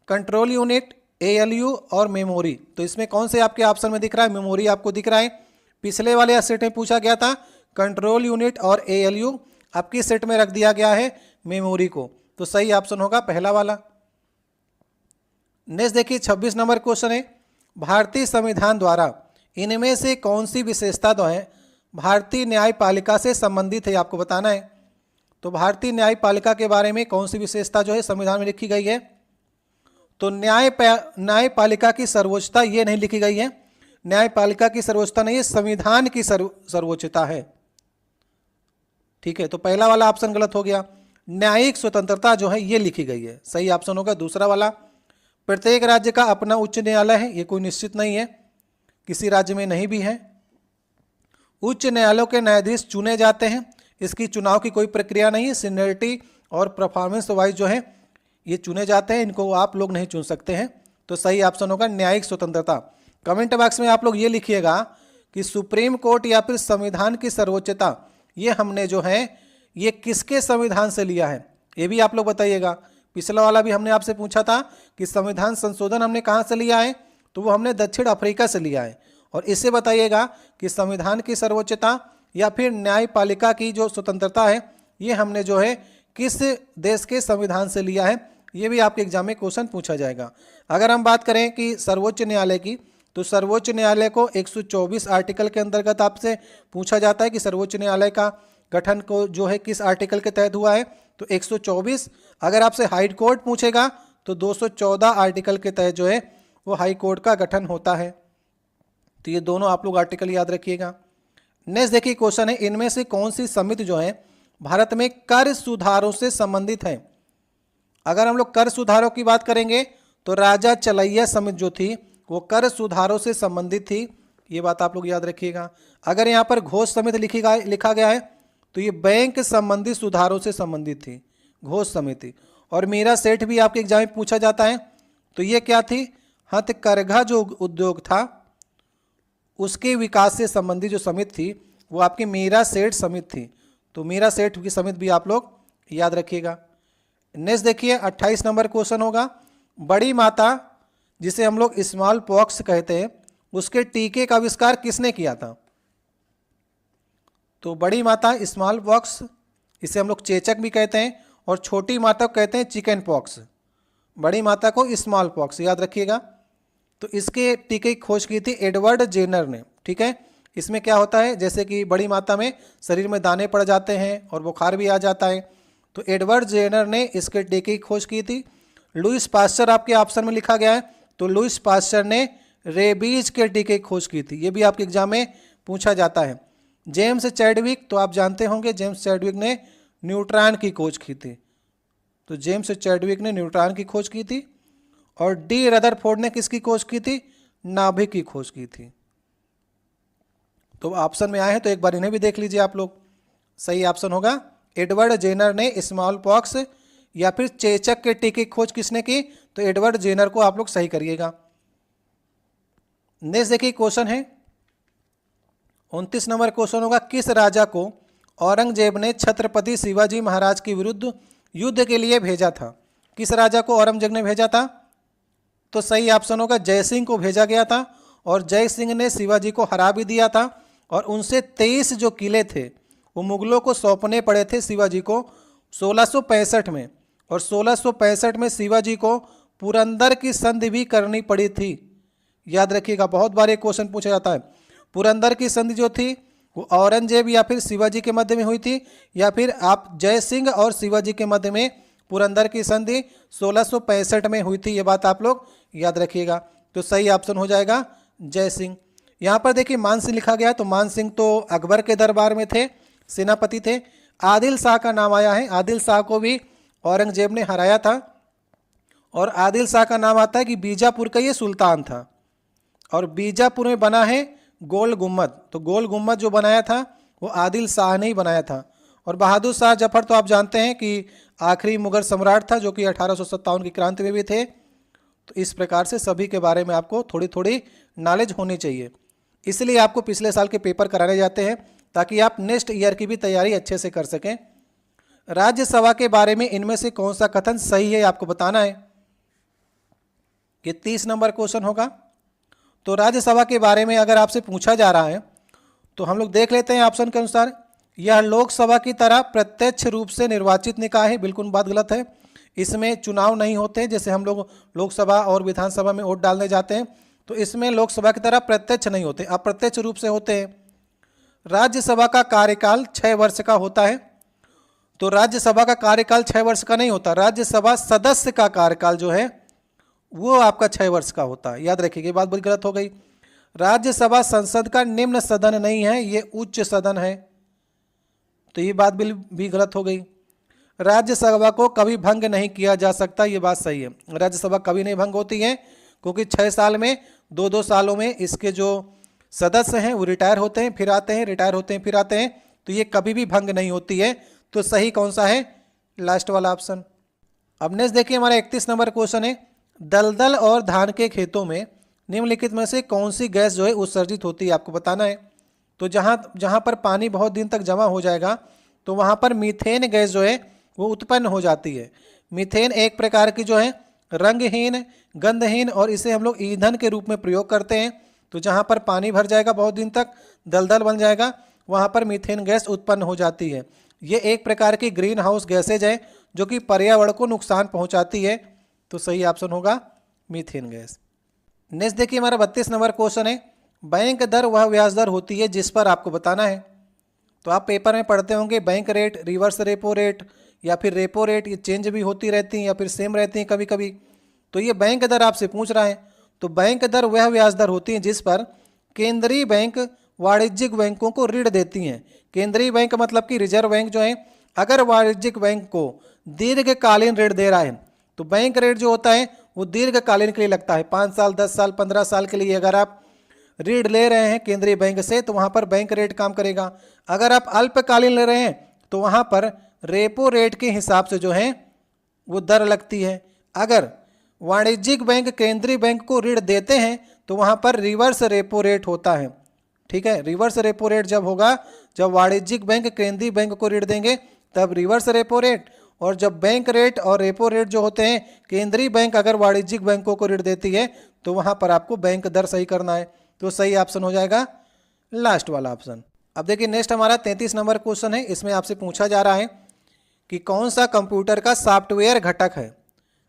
कंट्रोल यूनिट, ALU और मेमोरी। तो इसमें कौन से आपके ऑप्शन में दिख रहा है? मेमोरी आपको दिख रहा है। पिछले वाले सेट में पूछा गया था कंट्रोल यूनिट और ALU, आपकी सेट में रख दिया गया है मेमोरी को। तो सही ऑप्शन होगा पहला वाला। नेक्स्ट देखिए 26 नंबर क्वेश्चन है भारतीय संविधान द्वारा इनमें से कौन सी विशेषता जो है भारतीय न्यायपालिका से संबंधित है, आपको बताना है। तो भारतीय न्यायपालिका के बारे में कौन सी विशेषता जो है संविधान में लिखी गई है? तो न्यायपालिका की सर्वोच्चता ये नहीं लिखी गई है, न्यायपालिका की सर्वोच्चता नहीं है, संविधान की सर्वोच्चता है। ठीक है, तो पहला वाला ऑप्शन गलत हो गया। न्यायिक स्वतंत्रता जो है ये लिखी गई है, सही ऑप्शन होगा दूसरा वाला। प्रत्येक राज्य का अपना उच्च न्यायालय है, ये कोई निश्चित नहीं है, किसी राज्य में नहीं भी है। उच्च न्यायालयों के न्यायाधीश चुने जाते हैं, इसकी चुनाव की कोई प्रक्रिया नहीं है, सीनियरिटी और परफॉर्मेंस वाइज जो है ये चुने जाते हैं, इनको आप लोग नहीं चुन सकते हैं। तो सही ऑप्शन होगा न्यायिक स्वतंत्रता। कमेंट बॉक्स में आप लोग ये लिखिएगा कि सुप्रीम कोर्ट या फिर संविधान की सर्वोच्चता ये हमने जो है ये किसके संविधान से लिया है, ये भी आप लोग बताइएगा। पिछला वाला भी हमने आपसे पूछा था कि संविधान संशोधन हमने कहाँ से लिया है, तो वो हमने दक्षिण अफ्रीका से लिया है। और इससे बताइएगा कि संविधान की सर्वोच्चता या फिर न्यायपालिका की जो स्वतंत्रता है ये हमने जो है किस देश के संविधान से लिया है, ये भी आपके एग्जाम में क्वेश्चन पूछा जाएगा। अगर हम बात करें कि सर्वोच्च न्यायालय की, तो सर्वोच्च न्यायालय को 124 आर्टिकल के अंतर्गत आपसे पूछा जाता है कि सर्वोच्च न्यायालय का गठन को जो है किस आर्टिकल के तहत हुआ है, तो 124। अगर आपसे हाई कोर्ट पूछेगा तो 214 आर्टिकल के तहत जो है वो हाई कोर्ट का गठन होता है। तो ये दोनों आप लोग आर्टिकल याद रखिएगा। नेक्स्ट देखिए क्वेश्चन है इनमें से कौन सी समिति जो है भारत में कर सुधारों से संबंधित है? अगर हम लोग कर सुधारों की बात करेंगे तो राजा चलैया समिति जो थी वो कर सुधारों से संबंधित थी, ये बात आप लोग याद रखिएगा। अगर यहाँ पर घोष समिति लिखा गया है तो ये बैंक संबंधी सुधारों से संबंधित थी, घोष समिति। और मीरा सेठ भी आपके एग्जाम में पूछा जाता है, तो ये क्या थी? हथकरघा जो उद्योग था उसके विकास से संबंधित जो समिति थी वो आपकी मीरा सेठ समिति थी। तो मीरा सेठ की समिति भी आप लोग याद रखिएगा। नेक्स्ट देखिए 28 नंबर क्वेश्चन होगा बड़ी माता जिसे हम लोग स्मॉल पॉक्स कहते हैं उसके टीके का आविष्कार किसने किया था? तो बड़ी माता स्मॉल पॉक्स, इसे हम लोग चेचक भी कहते हैं, और छोटी माता को कहते हैं चिकन पॉक्स। बड़ी माता को स्मॉल पॉक्स याद रखिएगा। तो इसके टीके की खोज की थी एडवर्ड जेनर ने। ठीक है, इसमें क्या होता है, जैसे कि बड़ी माता में शरीर में दाने पड़ जाते हैं और बुखार भी आ जाता है, तो एडवर्ड जेनर ने इसके टीके की खोज की थी। लुइस पास्चर आपके ऑप्शन में लिखा गया है, तो लुइस पास्चर ने रेबीज के टीके की खोज की थी, ये भी आपके एग्जाम में पूछा जाता है। जेम्स चैडविक, तो आप जानते होंगे जेम्स चैडविक ने न्यूट्रॉन की खोज की थी, तो जेम्स चैडविक ने न्यूट्रॉन की खोज की थी। और डी रदरफोर्ड ने किसकी खोज की थी? नाभिक की खोज की थी। तो ऑप्शन में आए हैं तो एक बार इन्हें भी देख लीजिए आप लोग। सही ऑप्शन होगा एडवर्ड जेनर ने स्मॉल पॉक्स या फिर चेचक के टीके की खोज किसने की? तो एडवर्ड जेनर को आप लोग सही करिएगा। नेक्स्ट देखिए क्वेश्चन है 29 नंबर क्वेश्चन होगा, किस राजा को औरंगजेब ने छत्रपति शिवाजी महाराज के विरुद्ध युद्ध के लिए भेजा था? किस राजा को औरंगजेब ने भेजा था? तो सही ऑप्शन होगा जय सिंह को भेजा गया था और जय सिंह ने शिवाजी को हरा भी दिया था और उनसे 23 जो किले थे वो मुगलों को सौंपने पड़े थे शिवाजी को 1665 में, और 1665 में शिवाजी को पुरंदर की संधि भी करनी पड़ी थी। याद रखिएगा, बहुत बार एक क्वेश्चन पूछा जाता है। पुरंदर की संधि जो थी वो औरंगजेब या फिर शिवाजी के मध्य में हुई थी, या फिर आप जय सिंह और शिवाजी के मध्य में पुरंदर की संधि 1665 में हुई थी। ये बात आप लोग याद रखिएगा। तो सही ऑप्शन हो जाएगा जय सिंह। यहाँ पर देखिए मान सिंह लिखा गया है, तो मान सिंह तो अकबर के दरबार में थे, सेनापति थे। आदिल शाह का नाम आया है, आदिल शाह को भी औरंगजेब ने हराया था और आदिल शाह का नाम आता है कि बीजापुर का ये सुल्तान था और बीजापुर में बना है गोल गुम्बद। तो गोल गुम्बद जो बनाया था वो आदिल शाह ने ही बनाया था। और बहादुर शाह जफर तो आप जानते हैं कि आखिरी मुगल सम्राट था जो कि 1857 की क्रांति में भी थे। तो इस प्रकार से सभी के बारे में आपको थोड़ी थोड़ी नॉलेज होनी चाहिए, इसलिए आपको पिछले साल के पेपर कराने जाते हैं ताकि आप नेक्स्ट ईयर की भी तैयारी अच्छे से कर सकें। राज्यसभा के बारे में इनमें से कौन सा कथन सही है आपको बताना है। ये 30 नंबर क्वेश्चन होगा। तो राज्यसभा के बारे में अगर आपसे पूछा जा रहा है तो हम लोग देख लेते हैं ऑप्शन के अनुसार। यह लोकसभा की तरह प्रत्यक्ष रूप से निर्वाचित निकाय है, बिल्कुल बात गलत है। इसमें चुनाव नहीं होते, जैसे हम लोग लोकसभा और विधानसभा में वोट डालने जाते हैं, तो इसमें लोकसभा की तरह प्रत्यक्ष नहीं होते, अप्रत्यक्ष रूप से होते हैं। राज्यसभा का कार्यकाल 6 वर्ष का होता है, तो राज्यसभा का कार्यकाल 6 वर्ष का नहीं होता। राज्यसभा सदस्य का कार्यकाल जो है वो आपका 6 वर्ष का होता है। याद रखिएगा, ये बात बड़ी गलत हो गई। राज्यसभा संसद का निम्न सदन नहीं है, ये उच्च सदन है, तो ये बात भी गलत हो गई। राज्यसभा को कभी भंग नहीं किया जा सकता, ये बात सही है। राज्यसभा कभी नहीं भंग होती है क्योंकि 6 साल में 2-2 सालों में इसके जो सदस्य हैं वो रिटायर होते हैं फिर आते हैं, रिटायर होते हैं फिर आते हैं, तो ये कभी भी भंग नहीं होती है। तो सही कौन सा है? लास्ट वाला ऑप्शन। अब नेक्स्ट देखिए हमारा 31 नंबर क्वेश्चन है, दलदल और धान के खेतों में निम्नलिखित में से कौन सी गैस जो है उत्सर्जित होती है, आपको बताना है। तो जहाँ पर पानी बहुत दिन तक जमा हो जाएगा तो वहाँ पर मीथेन गैस जो है वो उत्पन्न हो जाती है। मीथेन एक प्रकार की जो है रंगहीन, गंधहीन और इसे हम लोग ईंधन के रूप में प्रयोग करते हैं। तो जहाँ पर पानी भर जाएगा बहुत दिन तक, दलदल बन जाएगा, वहाँ पर मीथेन गैस उत्पन्न हो जाती है। ये एक प्रकार की ग्रीन हाउस गैसेज है जो कि पर्यावरण को नुकसान पहुँचाती है। तो सही ऑप्शन होगा मीथेन गैस। नेक्स्ट देखिए हमारा 32 नंबर क्वेश्चन है, बैंक दर वह ब्याज दर होती है जिस पर आपको बताना है। तो आप पेपर में पढ़ते होंगे bank rate, reverse repo rate या फिर रेपो रेट, ये चेंज भी होती रहती हैं या फिर सेम रहती हैं कभी कभी। तो ये बैंक दर आपसे पूछ रहा है। तो बैंक दर वह ब्याज दर होती है जिस पर केंद्रीय बैंक वाणिज्यिक बैंकों को ऋण देती हैं। केंद्रीय बैंक मतलब कि रिजर्व बैंक जो है, अगर वाणिज्यिक बैंक को दीर्घकालीन ऋण दे रहा है तो बैंक रेट जो होता है वो दीर्घकालीन के लिए लगता है, 5 साल, 10 साल, 15 साल के लिए अगर आप ऋण ले रहे हैं केंद्रीय बैंक से तो वहाँ पर बैंक रेट काम करेगा। अगर आप अल्पकालीन ले रहे हैं तो वहाँ पर रेपो रेट के हिसाब से जो है वो दर लगती है। अगर वाणिज्यिक बैंक केंद्रीय बैंक को ऋण देते हैं तो वहाँ पर रिवर्स रेपो रेट होता है। ठीक है, रिवर्स रेपो रेट जब होगा, जब वाणिज्यिक बैंक केंद्रीय बैंक को ऋण देंगे तब रिवर्स रेपो रेट, और जब बैंक रेट और रेपो रेट जो होते हैं केंद्रीय बैंक अगर वाणिज्यिक बैंकों को ऋण देती है तो वहाँ पर आपको बैंक दर सही करना है। तो सही ऑप्शन हो जाएगा लास्ट वाला ऑप्शन। अब देखिए नेक्स्ट हमारा 33 नंबर क्वेश्चन है। इसमें आपसे पूछा जा रहा है कि कौन सा कंप्यूटर का सॉफ्टवेयर घटक है।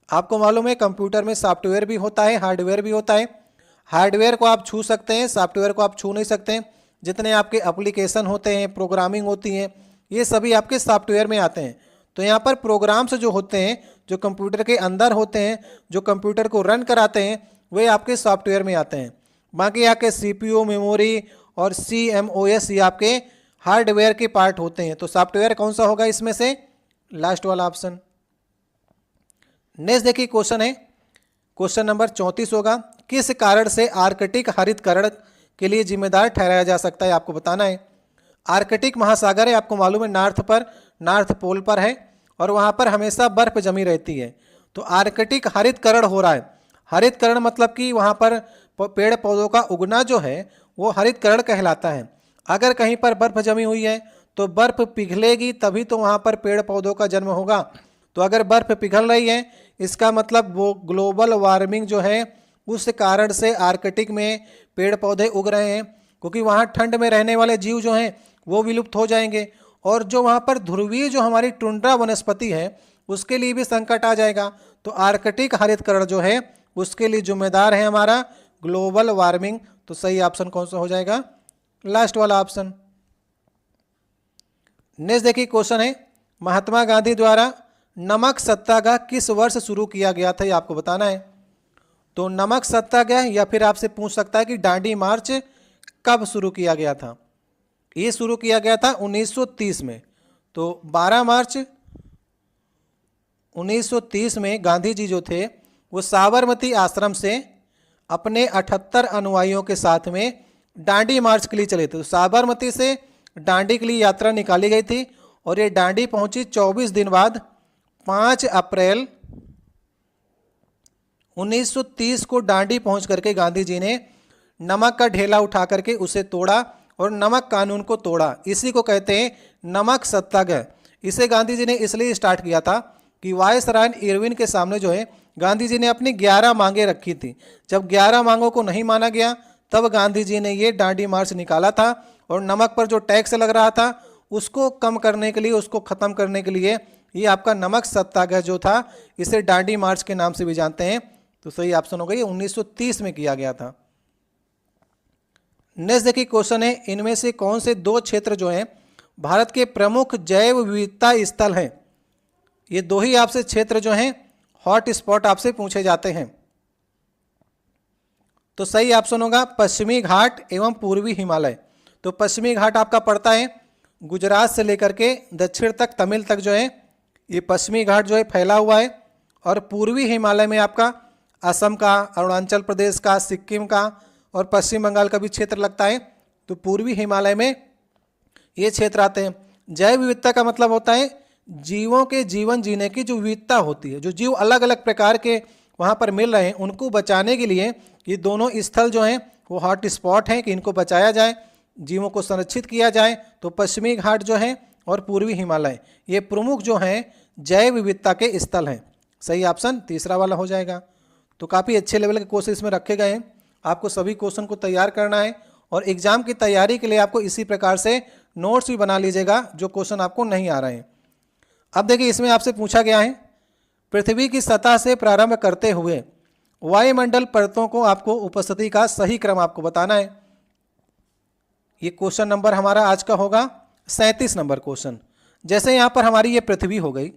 आपको मालूम है कंप्यूटर में सॉफ्टवेयर भी होता है, हार्डवेयर भी होता है। हार्डवेयर को आप छू सकते हैं, सॉफ्टवेयर को आप छू नहीं सकते। जितने आपके एप्लीकेशन होते हैं, प्रोग्रामिंग होती हैं, ये सभी आपके सॉफ्टवेयर में आते हैं। तो यहाँ पर प्रोग्राम्स जो होते हैं, जो कंप्यूटर के अंदर होते हैं, जो कंप्यूटर को रन कराते हैं, वे आपके सॉफ्टवेयर में आते हैं। बाकी आपके CPU, मेमोरी और CMOS ये आपके हार्डवेयर के पार्ट होते हैं। तो सॉफ्टवेयर कौन सा होगा इसमें से? लास्ट वाला ऑप्शन। नेक्स्ट देखिए क्वेश्चन है, क्वेश्चन नंबर 34 होगा, किस कारण से आर्कटिक हरितकरण के लिए जिम्मेदार ठहराया जा सकता है, आपको बताना है। आर्कटिक महासागर है, आपको मालूम है नॉर्थ पोल पर है और वहाँ पर हमेशा बर्फ जमी रहती है। तो आर्कटिक हरितकरण हो रहा है। हरितकरण मतलब कि वहाँ पर पेड़ पौधों का उगना जो है वो हरितकरण कहलाता है। अगर कहीं पर बर्फ जमी हुई है तो बर्फ पिघलेगी तभी तो वहाँ पर पेड़ पौधों का जन्म होगा। तो अगर बर्फ पिघल रही है इसका मतलब वो ग्लोबल वार्मिंग जो है उस कारण से आर्कटिक में पेड़ पौधे उग रहे हैं, क्योंकि वहाँ ठंड में रहने वाले जीव जो हैं वो विलुप्त हो जाएंगे और जो वहाँ पर ध्रुवीय जो हमारी टुंड्रा वनस्पति है उसके लिए भी संकट आ जाएगा। तो आर्कटिक हरितकरण जो है उसके लिए जिम्मेदार है हमारा ग्लोबल वार्मिंग। तो सही ऑप्शन कौन सा हो जाएगा, लास्ट वाला ऑप्शन। नेक्स्ट देखिए क्वेश्चन है, महात्मा गांधी द्वारा नमक सत्याग्रह किस वर्ष शुरू किया गया था, ये आपको बताना है। तो नमक सत्याग्रह या फिर आपसे पूछ सकता है कि दांडी मार्च कब शुरू किया गया था। ये शुरू किया गया था 1930 में। तो 12 मार्च 1930 में गांधी जी जो थे वो साबरमती आश्रम से अपने 78 अनुयायियों के साथ में दांडी मार्च के लिए चले थे। तो साबरमती से दांडी के लिए यात्रा निकाली गई थी और ये दांडी पहुंची 24 दिन बाद 5 अप्रैल 1930 को दांडी पहुंच करके गांधी जी ने नमक का ढेला उठा करके उसे तोड़ा और नमक कानून को तोड़ा। इसी को कहते हैं नमक सत्याग्रह। इसे गांधी जी ने इसलिए स्टार्ट किया था कि वायसराय इरविन के सामने जो है गांधी जी ने अपनी 11 मांगे रखी थी। जब 11 मांगों को नहीं माना गया तब गांधी जी ने ये दांडी मार्च निकाला था और नमक पर जो टैक्स लग रहा था उसको कम करने के लिए, उसको ख़त्म करने के लिए ये आपका नमक सत्याग्रह जो था इसे दांडी मार्च के नाम से भी जानते हैं। तो सही ऑप्शन होगा ये 1930 में किया गया था। नेक्स्ट देखिए क्वेश्चन है, इनमें से कौन से 2 क्षेत्र जो हैं भारत के प्रमुख जैव विविधता स्थल हैं। ये 2 ही आपसे क्षेत्र जो हैं हॉट स्पॉट आपसे पूछे जाते हैं। तो सही ऑप्शन होगा पश्चिमी घाट एवं पूर्वी हिमालय। तो पश्चिमी घाट आपका पड़ता है गुजरात से लेकर के दक्षिण तक, तमिल तक जो है ये पश्चिमी घाट जो है फैला हुआ है। और पूर्वी हिमालय में आपका असम का, अरुणाचल प्रदेश का, सिक्किम का और पश्चिम बंगाल का भी क्षेत्र लगता है। तो पूर्वी हिमालय में ये क्षेत्र आते हैं। जैव विविधता का मतलब होता है जीवों के जीवन जीने की जो विविधता होती है, जो जीव अलग अलग प्रकार के वहाँ पर मिल रहे हैं उनको बचाने के लिए ये दोनों स्थल जो हैं वो हॉट स्पॉट हैं कि इनको बचाया जाए, जीवों को संरक्षित किया जाए। तो पश्चिमी घाट जो है और पूर्वी हिमालय ये प्रमुख जो हैं जैव विविधता के स्थल हैं। सही ऑप्शन तीसरा वाला हो जाएगा। तो काफ़ी अच्छे लेवल के क्वेश्चन इसमें रखे गए हैं। आपको सभी क्वेश्चन को तैयार करना है और एग्जाम की तैयारी के लिए आपको इसी प्रकार से नोट्स भी बना लीजिएगा जो क्वेश्चन आपको नहीं आ रहे हैं। अब देखिए इसमें आपसे पूछा गया है पृथ्वी की सतह से प्रारंभ करते हुए वायुमंडल परतों को आपको उपस्थिति का सही क्रम आपको बताना है। ये क्वेश्चन नंबर हमारा आज का होगा 37 नंबर क्वेश्चन। जैसे यहाँ पर हमारी ये पृथ्वी हो गई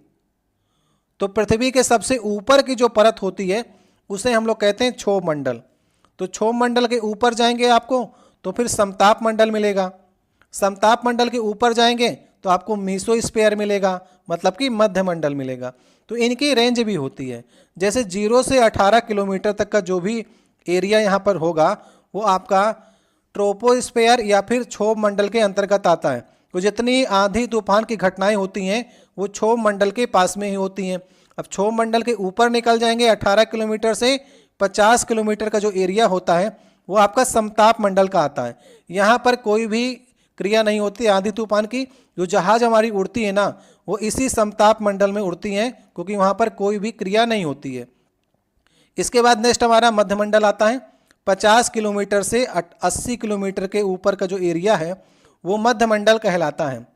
तो पृथ्वी के सबसे ऊपर की जो परत होती है उसे हम लोग कहते हैं क्षोभ मंडल। तो क्षोभ मंडल के ऊपर जाएंगे आपको तो फिर समताप मंडल मिलेगा। समताप मंडल के ऊपर जाएंगे तो आपको मीसोस्फीयर मिलेगा, मतलब कि मध्य मंडल मिलेगा। तो इनकी रेंज भी होती है। जैसे 0 से 18 किलोमीटर तक का जो भी एरिया यहाँ पर होगा वो आपका ट्रोपोस्फीयर या फिर क्षोभ मंडल के अंतर्गत आता है। तो जितनी आंधी तूफान की घटनाएं होती हैं वो क्षोभ मंडल के पास में ही होती हैं। अब क्षोभ मंडल के ऊपर निकल जाएंगे 18 किलोमीटर से 50 किलोमीटर का जो एरिया होता है वो आपका समताप मंडल का आता है। यहाँ पर कोई भी क्रिया नहीं होती आंधी तूफान की। जो जहाज हमारी उड़ती है ना वो इसी समताप मंडल में उड़ती हैं क्योंकि वहाँ पर कोई भी क्रिया नहीं होती है। इसके बाद नेक्स्ट हमारा मध्य मंडल आता है। 50 किलोमीटर से 80 किलोमीटर के ऊपर का जो एरिया है वो मध्य मंडल कहलाता है।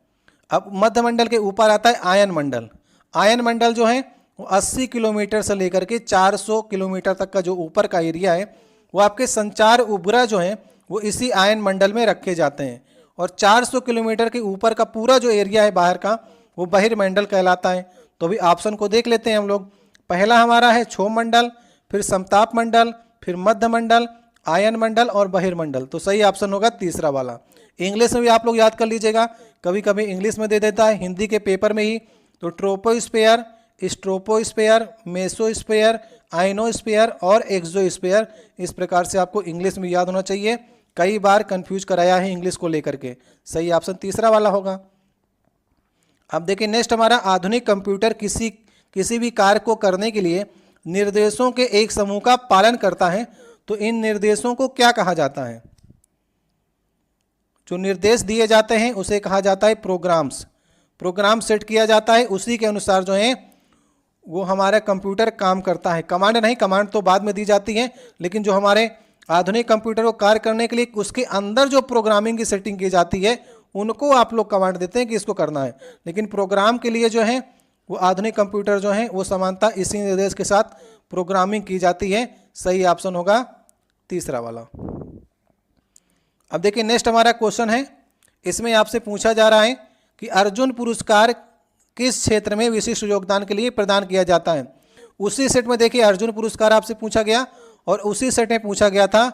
अब मध्य मंडल के ऊपर आता है आयन मंडल। आयन मंडल जो है वो 80 किलोमीटर से लेकर के 400 किलोमीटर तक का जो ऊपर का एरिया है वो आपके संचार उपग्रह जो हैं वो इसी आयन मंडल में रखे जाते हैं। और 400 किलोमीटर के ऊपर का पूरा जो एरिया है बाहर का वो बहिर्मंडल कहलाता है। तो अभी ऑप्शन को देख लेते हैं हम लोग। पहला हमारा है क्षोभ मंडल, फिर समताप मंडल, फिर मध्य मंडल, आयन मंडल और बहिर्मंडल। तो सही ऑप्शन होगा तीसरा वाला। इंग्लिश में भी आप लोग याद कर लीजिएगा, कभी कभी इंग्लिश में दे देता है हिंदी के पेपर में ही। तो ट्रोपोस्फीयर, स्ट्रोपोस्फीयर, मेसोस्फीयर, आइनोस्फीयर और एक्सोस्फीयर। इस प्रकार से आपको इंग्लिश में याद होना चाहिए, कई बार कंफ्यूज कराया है इंग्लिश को लेकर के। सही ऑप्शन तीसरा वाला होगा। अब देखिए नेक्स्ट हमारा, आधुनिक कंप्यूटर किसी भी कार्य को करने के लिए निर्देशों के एक समूह का पालन करता है, तो इन निर्देशों को क्या कहा जाता है? जो निर्देश दिए जाते हैं उसे कहा जाता है प्रोग्राम्स। प्रोग्राम सेट किया जाता है, उसी के अनुसार जो है वो हमारा कंप्यूटर काम करता है। कमांड नहीं, कमांड तो बाद में दी जाती है, लेकिन जो हमारे आधुनिक कंप्यूटर को कार्य करने के लिए उसके अंदर जो प्रोग्रामिंग की सेटिंग की जाती है उनको आप लोग कमांड देते हैं कि इसको करना है। लेकिन प्रोग्राम के लिए जो है वो आधुनिक कंप्यूटर जो है वो समानता इसी निर्देश के साथ प्रोग्रामिंग की जाती है। सही ऑप्शन होगा तीसरा वाला। अब देखिए नेक्स्ट हमारा क्वेश्चन है, इसमें आपसे पूछा जा रहा है कि अर्जुन पुरस्कार किस क्षेत्र में विशिष्ट योगदान के लिए प्रदान किया जाता है। उसी सेट में देखिए अर्जुन पुरस्कार आपसे पूछा गया और उसी सेट में पूछा गया था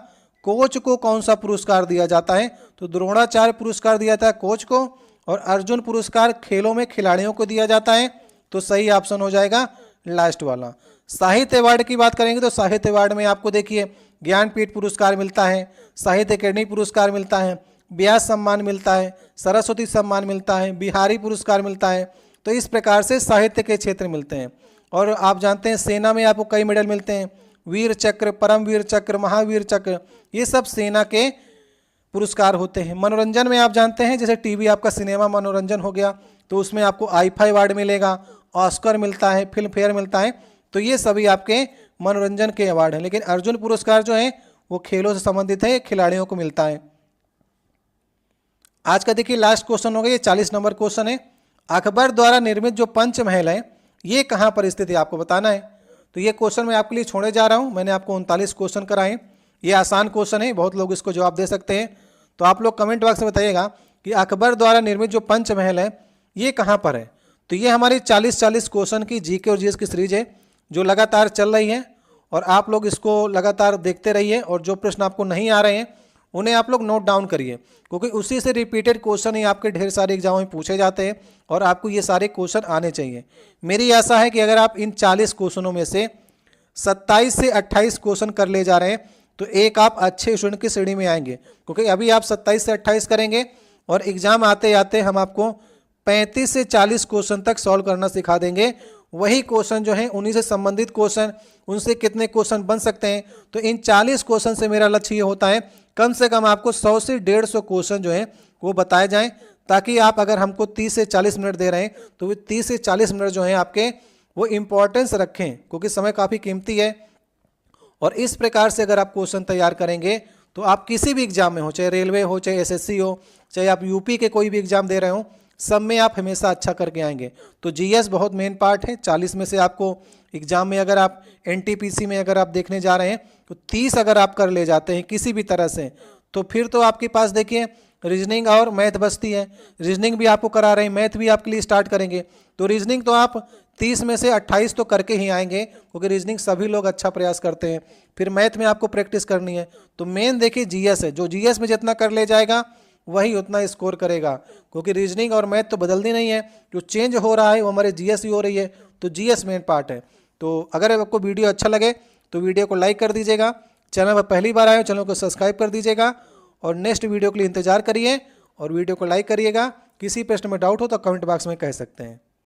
कोच को कौन सा पुरस्कार दिया जाता है। तो द्रोणाचार्य पुरस्कार दिया था कोच को और अर्जुन पुरस्कार खेलों में खिलाड़ियों को दिया जाता है। तो सही ऑप्शन हो जाएगा लास्ट वाला। साहित्य अवार्ड की बात करेंगे तो साहित्य अवार्ड में आपको देखिए ज्ञानपीठ पुरस्कार मिलता है, साहित्य अकेडमी पुरस्कार मिलता है, व्यास सम्मान मिलता है, सरस्वती सम्मान मिलता है, बिहारी पुरस्कार मिलता है। तो इस प्रकार से साहित्य के क्षेत्र मिलते हैं। और आप जानते हैं सेना में आपको कई मेडल मिलते हैं, वीर चक्र, परमवीर चक्र, महावीर चक्र, ये सब सेना के पुरस्कार होते हैं। मनोरंजन में आप जानते हैं जैसे टीवी आपका सिनेमा मनोरंजन हो गया तो उसमें आपको आईफाई अवार्ड मिलेगा, ऑस्कर मिलता है, फिल्म फेयर मिलता है। तो ये सभी आपके मनोरंजन के अवार्ड हैं। लेकिन अर्जुन पुरस्कार जो है वो खेलों से संबंधित है, खिलाड़ियों को मिलता है। आज का देखिए लास्ट क्वेश्चन हो गया, ये 40 नंबर क्वेश्चन है। अकबर द्वारा निर्मित जो पंचमहल है ये कहाँ पर स्थित है आपको बताना है। तो ये क्वेश्चन मैं आपके लिए छोड़ने जा रहा हूँ। मैंने आपको 39 क्वेश्चन कराए, ये आसान क्वेश्चन है, बहुत लोग इसको जवाब दे सकते हैं। तो आप लोग कमेंट बॉक्स में बताइएगा कि अकबर द्वारा निर्मित जो पंचमहल है ये कहाँ पर है। तो ये हमारी 40 क्वेश्चन की जीके और जीएस की सीरीज है जो लगातार चल रही है और आप लोग इसको लगातार देखते रहिए। और जो प्रश्न आपको नहीं आ रहे हैं उन्हें आप लोग नोट डाउन करिए, क्योंकि उसी से रिपीटेड क्वेश्चन ही आपके ढेर सारे एग्जामों में पूछे जाते हैं और आपको ये सारे क्वेश्चन आने चाहिए। मेरी आशा है कि अगर आप इन 40 क्वेश्चनों में से 27 से 28 क्वेश्चन कर ले जा रहे हैं तो एक आप अच्छे स्टूडेंट की श्रेणी में आएंगे, क्योंकि अभी आप 27 से 28 करेंगे और एग्जाम आते आते हम आपको 35 से 40 क्वेश्चन तक सॉल्व करना सिखा देंगे। वही क्वेश्चन जो है उन्हीं से संबंधित क्वेश्चन, उनसे कितने क्वेश्चन बन सकते हैं। तो इन 40 क्वेश्चन से मेरा लक्ष्य ये होता है कम से कम आपको 100 से 150 क्वेश्चन जो है वो बताए जाएं, ताकि आप अगर हमको 30 से 40 मिनट दे रहे हैं तो वो 30 से 40 मिनट जो है आपके वो इम्पोर्टेंस रखें, क्योंकि समय काफ़ी कीमती है। और इस प्रकार से अगर आप क्वेश्चन तैयार करेंगे तो आप किसी भी एग्जाम में हो, चाहे रेलवे हो, चाहे एसएससी हो, चाहे आप यूपी के कोई भी एग्जाम दे रहे हो, सब में आप हमेशा अच्छा करके आएंगे। तो जीएस बहुत मेन पार्ट है। 40 में से आपको एग्जाम में अगर आप एनटीपीसी में अगर आप देखने जा रहे हैं तो 30 अगर आप कर ले जाते हैं किसी भी तरह से, तो फिर तो आपके पास देखिए रीजनिंग और मैथ बचती है। रीजनिंग भी आपको करा रहे हैं, मैथ भी आपके लिए स्टार्ट करेंगे। तो रीजनिंग तो आप 30 में से 28 तो करके ही आएंगे, क्योंकि रीजनिंग सभी लोग अच्छा प्रयास करते हैं। फिर मैथ में आपको प्रैक्टिस करनी है। तो मेन देखिए जीएस है, जो जीएस में जितना कर ले जाएगा वही उतना स्कोर करेगा, क्योंकि रीजनिंग और मैथ तो बदलती नहीं है, जो चेंज हो रहा है वो हमारे जीएस ही हो रही है। तो जीएस मेन पार्ट है। तो अगर आपको वीडियो अच्छा लगे तो वीडियो को लाइक कर दीजिएगा, चैनल पर पहली बार आए हो चैनल को सब्सक्राइब कर दीजिएगा और नेक्स्ट वीडियो के लिए इंतजार करिए और वीडियो को लाइक करिएगा। किसी प्रश्न में डाउट हो तो कमेंट बॉक्स में कह सकते हैं।